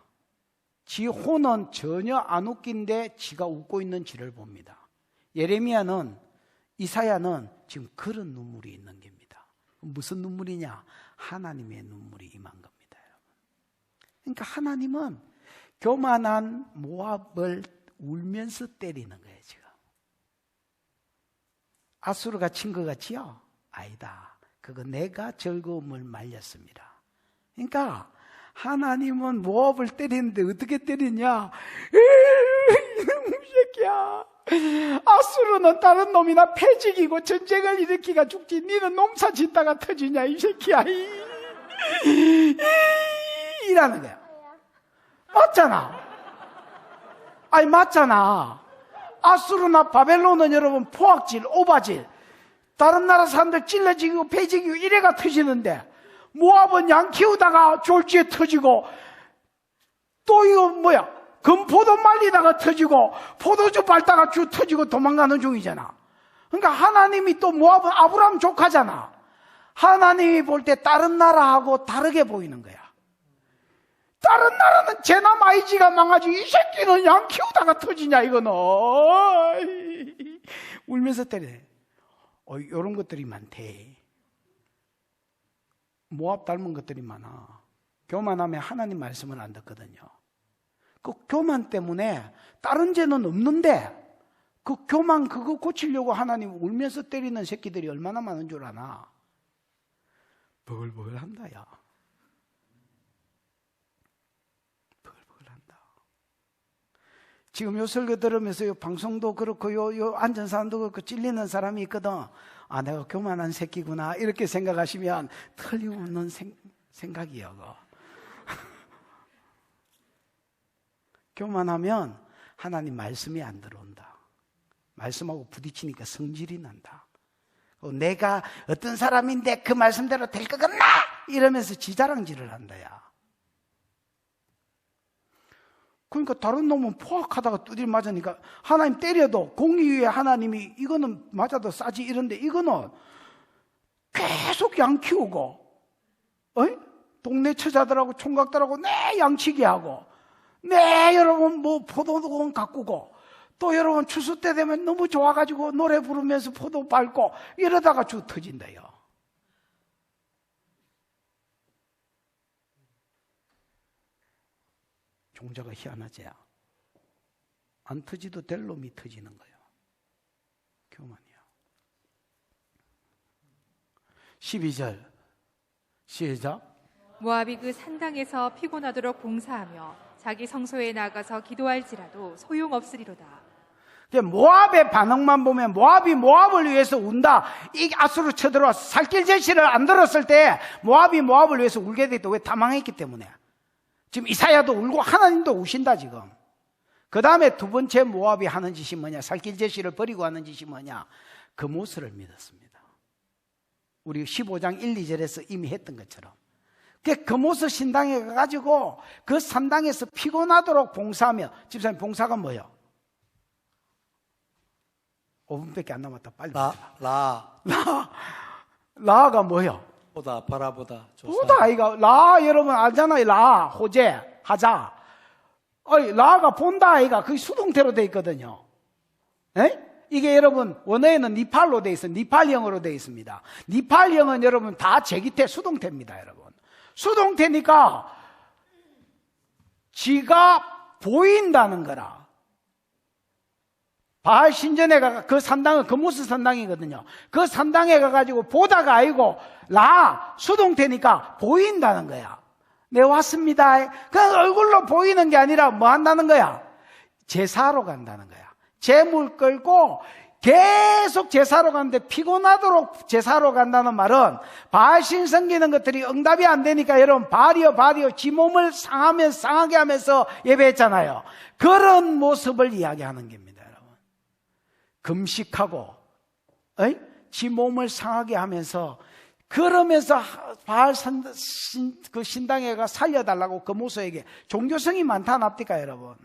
지 혼은 전혀 안 웃긴데 지가 웃고 있는 지를 봅니다. 예레미야는 이사야는 지금 그런 눈물이 있는 겁니다. 무슨 눈물이냐? 하나님의 눈물이 임한 겁니다, 여러분. 그러니까 하나님은 교만한 모압을 울면서 때리는 거예요, 지금. 아수르가 친 것 같지요? 아니다. 그거 내가 즐거움을 말렸습니다. 그러니까 하나님은 모압을 때리는데 어떻게 때리냐? 이놈 새끼야. 아수르는 다른 놈이나 패직이고 전쟁을 일으키가 죽지. 니는 농사 짓다가 터지냐 이 새끼야. 이라는 거야. 맞잖아. 아니 맞잖아. 아수르나 바벨론은 여러분 포악질, 오바질, 다른 나라 사람들 찔러지고 패직이고 이래가 터지는데 모압은 양 키우다가 졸지에 터지고 또 이거 뭐야? 금포도 말리다가 터지고 포도주 밟다가 쭉 터지고 도망가는 중이잖아. 그러니까 하나님이 또 모압은 아브라함 조카잖아. 하나님이 볼 때 다른 나라하고 다르게 보이는 거야. 다른 나라는 제나 마이지가 망하지 이 새끼는 양 키우다가 터지냐 이거는. 울면서 때리네. 이런 것들이 많대. 모압 닮은 것들이 많아. 교만하면 하나님 말씀을 안 듣거든요. 그 교만 때문에 다른 죄는 없는데 그 교만 그거 고치려고 하나님 울면서 때리는 새끼들이 얼마나 많은 줄 아나. 버글버글한다 야. 버글버글한다. 지금 요 설교 들으면서 요 방송도 그렇고 요 앉은 사람도 그렇고 찔리는 사람이 있거든. 아 내가 교만한 새끼구나 이렇게 생각하시면 틀림없는 생각이요. 교만하면 하나님 말씀이 안 들어온다. 말씀하고 부딪히니까 성질이 난다. 내가 어떤 사람인데 그 말씀대로 될 것 같나? 이러면서 지자랑질을 한다. 야. 그러니까 다른 놈은 포악하다가 두드려 맞으니까 하나님 때려도 공의위에 하나님이 이거는 맞아도 싸지 이런데 이거는 계속 양 키우고 동네 처자들하고 총각들하고 내 양치기 하고 네, 여러분, 포도원 가꾸고, 또 여러분, 추수 때 되면 너무 좋아가지고 노래 부르면서 포도 밟고, 이러다가 쭉 터진다요. 종자가 희한하지? 안 터지도 될 놈이 터지는 거예요. 교만이야. 12절. 시작. 모압이 그 산당에서 피곤하도록 봉사하며 자기 성소에 나가서 기도할지라도 소용없으리로다. 모압의 반응만 보면 모압이 모압을 위해서 운다. 이 아수르 쳐들어와서 살길 제시를 안 들었을 때 모압이 모압을 위해서 울게 됐다. 왜? 다 망했기 때문에. 지금 이사야도 울고 하나님도 우신다 지금. 그 다음에 두 번째 모압이 하는 짓이 뭐냐? 살길 제시를 버리고 하는 짓이 뭐냐? 그모스를 믿었습니다. 우리 15장 1, 2절에서 이미 했던 것처럼. 그모스 신당에 가가지고 그 산당에서 피곤하도록 봉사하며, 집사님 봉사가 뭐예요? 5분밖에 안 남았다. 빨리. 라가 뭐예요? 보다, 바라보다, 조사. 보다 아이가. 라 여러분 알잖아요. 라, 호재, 하자. 라가 본다 아이가. 그게 수동태로 돼 있거든요. 에? 이게 여러분 원어에는 니팔로 돼 있어요. 니팔형으로 돼 있습니다. 니팔형은 여러분 다 제기태 수동태입니다. 여러분 수동태니까 지가 보인다는 거라. 바알 신전에 가, 그 산당은 그모스 산당이거든요. 그 산당에 가가지고 보다가 아니고 라 수동태니까 보인다는 거야. 네 왔습니다. 그 얼굴로 보이는 게 아니라 뭐 한다는 거야? 제사로 간다는 거야. 제물 끌고 계속 제사로 가는데 피곤하도록 제사로 간다는 말은 바알신 섬기는 것들이 응답이 안 되니까 여러분 바알이요 지 몸을 상하게 하면서 예배했잖아요. 그런 모습을 이야기하는 겁니다. 여러분 금식하고 지 몸을 상하게 하면서 그러면서 바알 그 신당에 가 살려달라고 그 모세에게 종교성이 많다 납니까 여러분?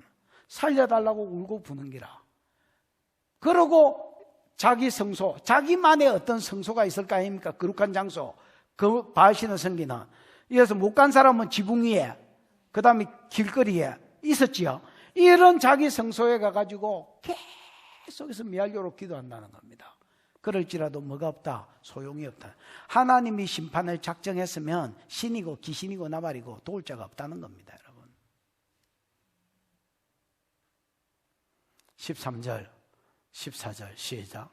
살려달라고 울고 부는 기라. 그러고 자기 성소, 자기만의 어떤 성소가 있을 거 아닙니까? 거룩한 장소, 그 바알신을 섬기는. 이어서 못 간 사람은 지붕 위에, 그 다음에 길거리에 있었지요. 이런 자기 성소에 가가지고 계속해서 미알료로 기도한다는 겁니다. 그럴지라도 뭐가 없다? 소용이 없다. 하나님이 심판을 작정했으면 신이고 귀신이고 나발이고 도울 자가 없다는 겁니다, 여러분. 13절, 14절 시작.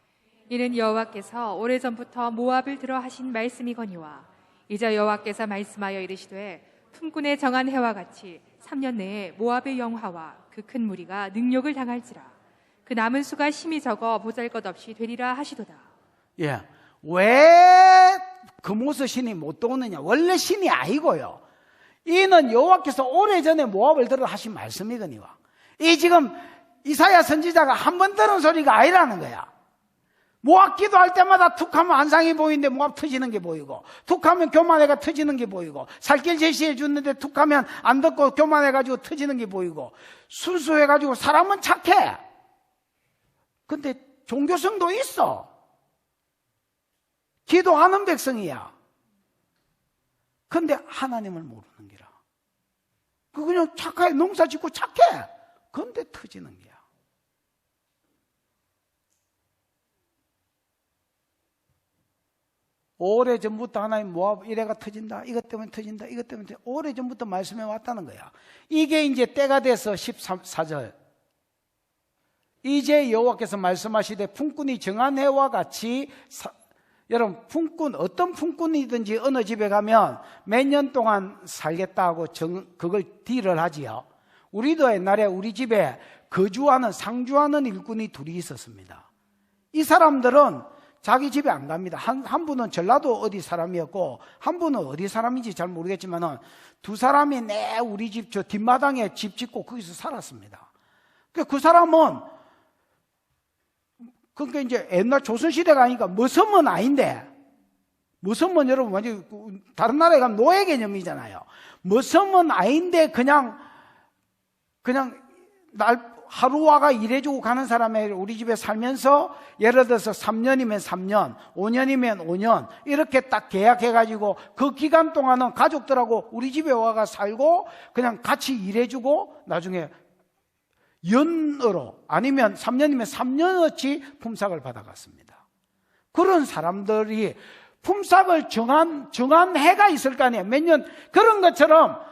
이는 여호와께서 오래전부터 모압을 들어 하신 말씀이거니와 이제 여호와께서 말씀하여 이르시되 품꾼의 정한 해와 같이 3년 내에 모압의 영화와 그 큰 무리가 능욕을 당할지라. 그 남은 수가 심히 적어 보잘것없이 되리라 하시도다. 예, 왜 그모스 신이 못 도우느냐? 원래 신이 아니고요. 이는 여호와께서 오래전에 모압을 들어 하신 말씀이거니와. 이 지금 이사야 선지자가 한 번 들은 소리가 아니라는 거야. 모압 기도할 때마다 툭하면 안상이 보이는데 모압 터지는 게 보이고, 툭하면 교만해가 터지는 게 보이고, 살길 제시해 줬는데 툭하면 안 듣고 교만해가지고 터지는 게 보이고, 순수해가지고 사람은 착해. 근데 종교성도 있어. 기도하는 백성이야. 근데 하나님을 모르는 기라. 그냥 착해. 농사 짓고 착해. 근데 터지는 게야. 오래전부터 하나님 모압 이래가 터진다. 이것 때문에 터진다. 이것 때문에 터진다. 오래전부터 말씀해 왔다는 거야. 이게 이제 때가 돼서 14절. 이제 여호와께서 말씀하시되 품꾼이 정한 해와 같이 여러분 품꾼 어떤 품꾼이든지 어느 집에 가면 몇 년 동안 살겠다 하고 그걸 딜을 하지요. 우리도 옛날에 우리 집에 거주하는 상주하는 일꾼이 둘이 있었습니다. 이 사람들은 자기 집에 안 갑니다. 한 분은 전라도 어디 사람이었고 한 분은 어디 사람인지 잘 모르겠지만은 두 사람이 우리 집 저 뒷마당에 집 짓고 거기서 살았습니다. 그 사람은 그러니까 이제 옛날 조선시대가 아니니까 머섬은 아닌데, 머섬은 여러분 완전 다른 나라에 가면 노예 개념이잖아요. 머섬은 아닌데 그냥 날 하루와가 일해주고 가는 사람이 우리 집에 살면서 예를 들어서 3년이면 3년, 5년이면 5년 이렇게 딱 계약해가지고 그 기간 동안은 가족들하고 우리 집에 와가 살고 그냥 같이 일해주고 나중에 연으로 아니면 3년이면 3년어치 품삯을 받아갔습니다. 그런 사람들이 품삯을 정한 해가 있을 거 아니에요. 몇 년. 그런 것처럼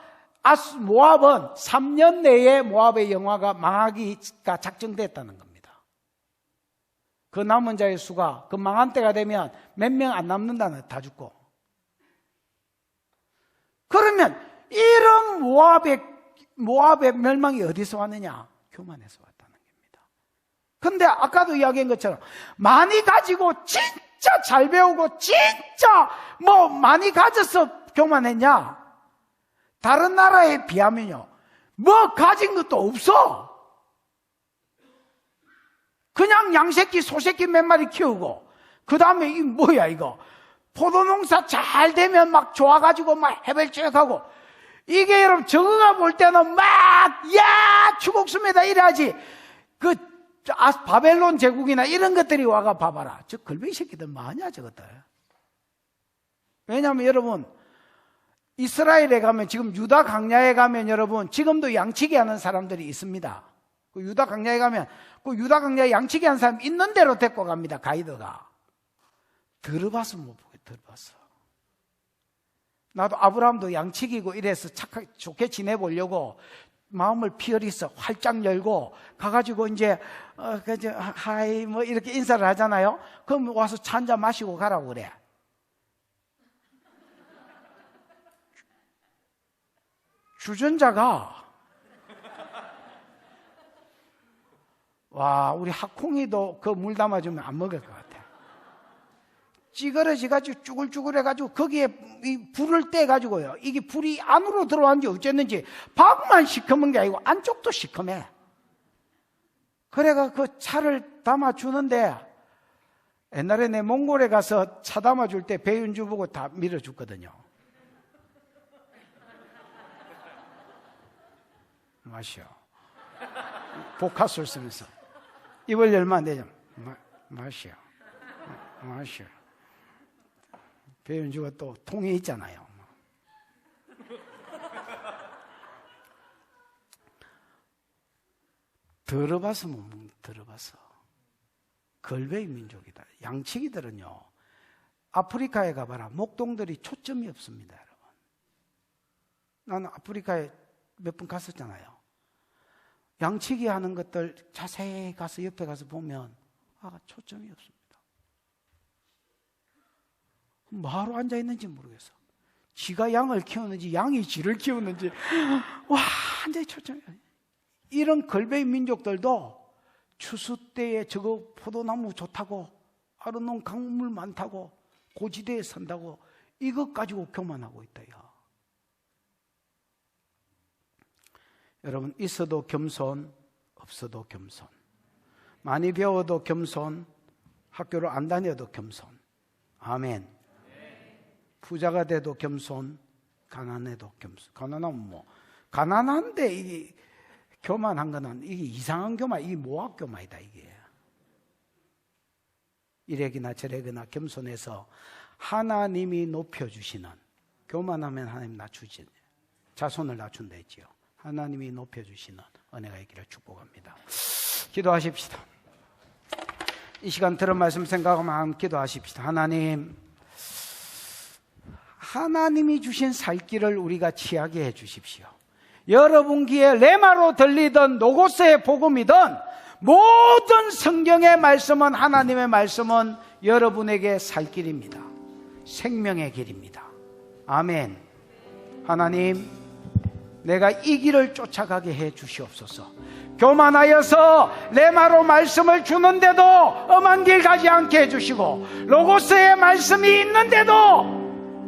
모압은 3년 내에 모압의 영화가 망하기가 작정됐다는 겁니다. 그 남은 자의 수가 그 망한 때가 되면 몇 명 안 남는다는, 다 죽고. 그러면 이런 모압의 멸망이 어디서 왔느냐? 교만에서 왔다는 겁니다. 근데 아까도 이야기한 것처럼 많이 가지고 진짜 잘 배우고 진짜 많이 가져서 교만했냐? 다른 나라에 비하면요, 뭐 가진 것도 없어. 그냥 양새끼, 소새끼 몇 마리 키우고, 그 다음에 이 뭐야 이거, 포도농사 잘 되면 막 좋아가지고 막 해발쭉하고, 이게 여러분 저거가 볼 때는 막 야 추곡수매다 이래야지. 그 바벨론 제국이나 이런 것들이 와가 봐봐라. 저 걸뱅이 새끼들 뭐하냐 저것들. 왜냐하면 여러분 이스라엘에 가면, 지금 유다 강야에 가면 여러분 지금도 양치기 하는 사람들이 있습니다. 그 유다 강야에 가면 그 유다 강야에 양치기 하는 사람 있는 대로 데리고 갑니다. 가이드가. 들어봐서 못 보게 들어봤어. 나도 아브라함도 양치기고 이래서 착하게 좋게 지내보려고 마음을 피어리서 활짝 열고 가가지고 이제 하이 뭐 이렇게 인사를 하잖아요. 그럼 와서 차 한잔 마시고 가라고 그래. 주전자가 와, 우리 학콩이도 그 물 담아주면 안 먹을 것 같아. 찌그러져가지고 쭈글쭈글해가지고 거기에 이 불을 떼가지고요, 이게 불이 안으로 들어왔는지 어쨌는지 밖만 시커먼 게 아니고 안쪽도 시커매. 그래가 그 차를 담아주는데, 옛날에 내 몽골에 가서 차 담아줄 때 배윤주 보고 다 밀어줬거든요. 마시오. 복화술 쓰면서 입을 열면 안 되죠. 마시오. 마시오. 배윤주가 또 통에 있잖아요. 들어봐서 못 먹는, 들어봐서. 걸베이 민족이다. 양치기들은요, 아프리카에 가봐라. 목동들이 초점이 없습니다, 여러분. 나는 아프리카에 몇 번 갔었잖아요. 양치기 하는 것들 자세히 가서 옆에 가서 보면 초점이 없습니다. 뭐하러 앉아있는지 모르겠어. 지가 양을 키우는지 양이 지를 키우는지 완전히 초점이 아니에요. 이런 걸베이 민족들도 추수 때에 저거 포도나무 좋다고, 아름다운 강물 많다고, 고지대에 산다고 이것 가지고 교만하고 있다. 여러분, 있어도 겸손, 없어도 겸손. 많이 배워도 겸손, 학교를 안 다녀도 겸손. 아멘. 부자가 돼도 겸손, 가난해도 겸손. 가난하면 뭐, 가난한데 이게 교만한 거는 이게 이상한 교만, 이게 모학 교만이다 이게. 이래기나 저래기나 겸손해서 하나님이 높여주시는, 교만하면 하나님 낮추지, 자손을 낮춘다 했지요. 하나님이 높여주시는 은혜가 있기를 축복합니다. 기도하십시다. 이 시간 들은 말씀 생각하면 함께 기도하십시다. 하나님이 주신 살 길을 우리가 취하게 해 주십시오. 여러분 귀에 레마로 들리던 노고스의 복음이든 모든 성경의 말씀은, 하나님의 말씀은 여러분에게 살 길입니다. 생명의 길입니다. 아멘. 하나님, 내가 이 길을 쫓아가게 해 주시옵소서. 교만하여서 레마로 말씀을 주는데도 엄한 길 가지 않게 해주시고, 로고스의 말씀이 있는데도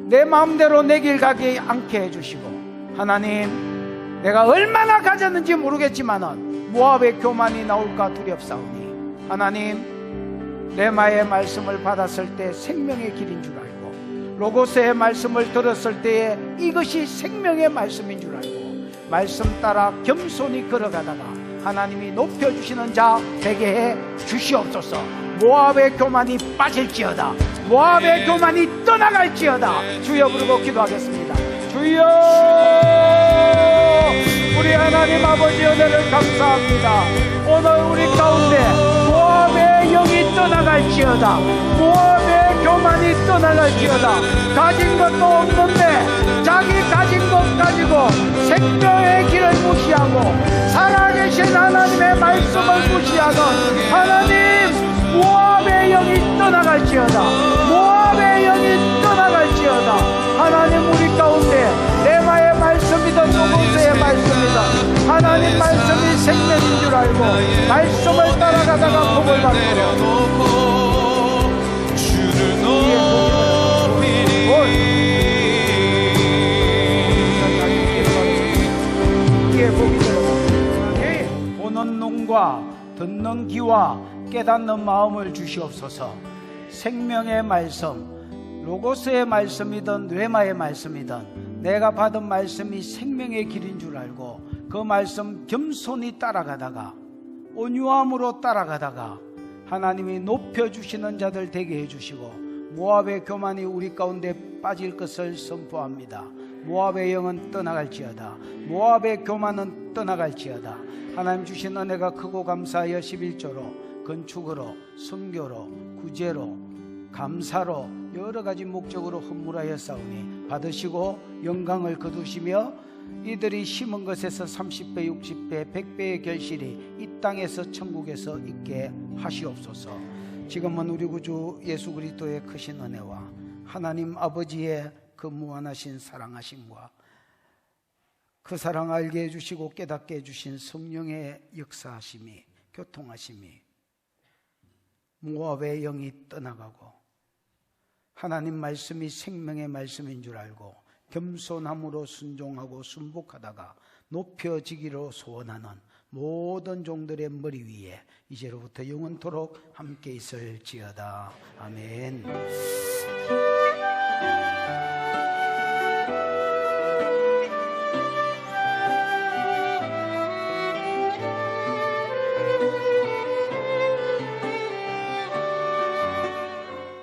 내 마음대로 내 길 가게 않게 해주시고, 하나님, 내가 얼마나 가졌는지 모르겠지만은 모압의 교만이 나올까 두렵사오니, 하나님, 레마의 말씀을 받았을 때 생명의 길인 줄 알고, 로고스의 말씀을 들었을 때에 이것이 생명의 말씀인 줄 알고 말씀 따라 겸손히 걸어가다가 하나님이 높여주시는 자 되게 해 주시옵소서. 모압의 교만이 빠질지어다. 모압의 교만이 떠나갈지어다. 주여 부르고 기도하겠습니다. 주여, 우리 하나님 아버지 은혜를 감사합니다. 오늘 우리 가운데 모압의 영이 떠나갈지어다. 모압의 교만이 떠나갈지어다. 가진 것도 없는데 자기 가진 것 가지고 생명의 길을 무시하고 살아계신 하나님의 말씀을 무시하는 하나님, 모압의 영이 떠나갈지어다. 모압의 영이 떠나갈지어다. 하나님, 우리 가운데 레마의 말씀이든 노고스의 말씀이든 하나님 말씀이 생명인 줄 알고 말씀을 따라가다가 복을 받도록 주를 높이리 귀와 깨닫는 마음을 주시옵소서. 생명의 말씀, 로고스의 말씀이든 뇌마의 말씀이든 내가 받은 말씀이 생명의 길인 줄 알고 그 말씀 겸손히 따라가다가 온유함으로 따라가다가 하나님이 높여주시는 자들 되게 해주시고 모압의 교만이 우리 가운데 빠질 것을 선포합니다. 모압의 영은 떠나갈지어다. 모압의 교만은 떠나갈지어다. 하나님 주신 은혜가 크고 감사하여 11조로 건축으로 선교로 구제로 감사로 여러 가지 목적으로 헌물하여 싸우니 받으시고 영광을 거두시며 이들이 심은 것에서 30배 60배 100배의 결실이 이 땅에서 천국에서 있게 하시옵소서. 지금은 우리 구주 예수 그리스도의 크신 은혜와 하나님 아버지의 그 무한하신 사랑하심과 그 사랑 알게 해주시고 깨닫게 해주신 성령의 역사하심이 교통하심이 모압의 영이 떠나가고 하나님 말씀이 생명의 말씀인 줄 알고 겸손함으로 순종하고 순복하다가 높여지기로 소원하는 모든 종들의 머리 위에 이제로부터 영원토록 함께 있을지어다. 아멘.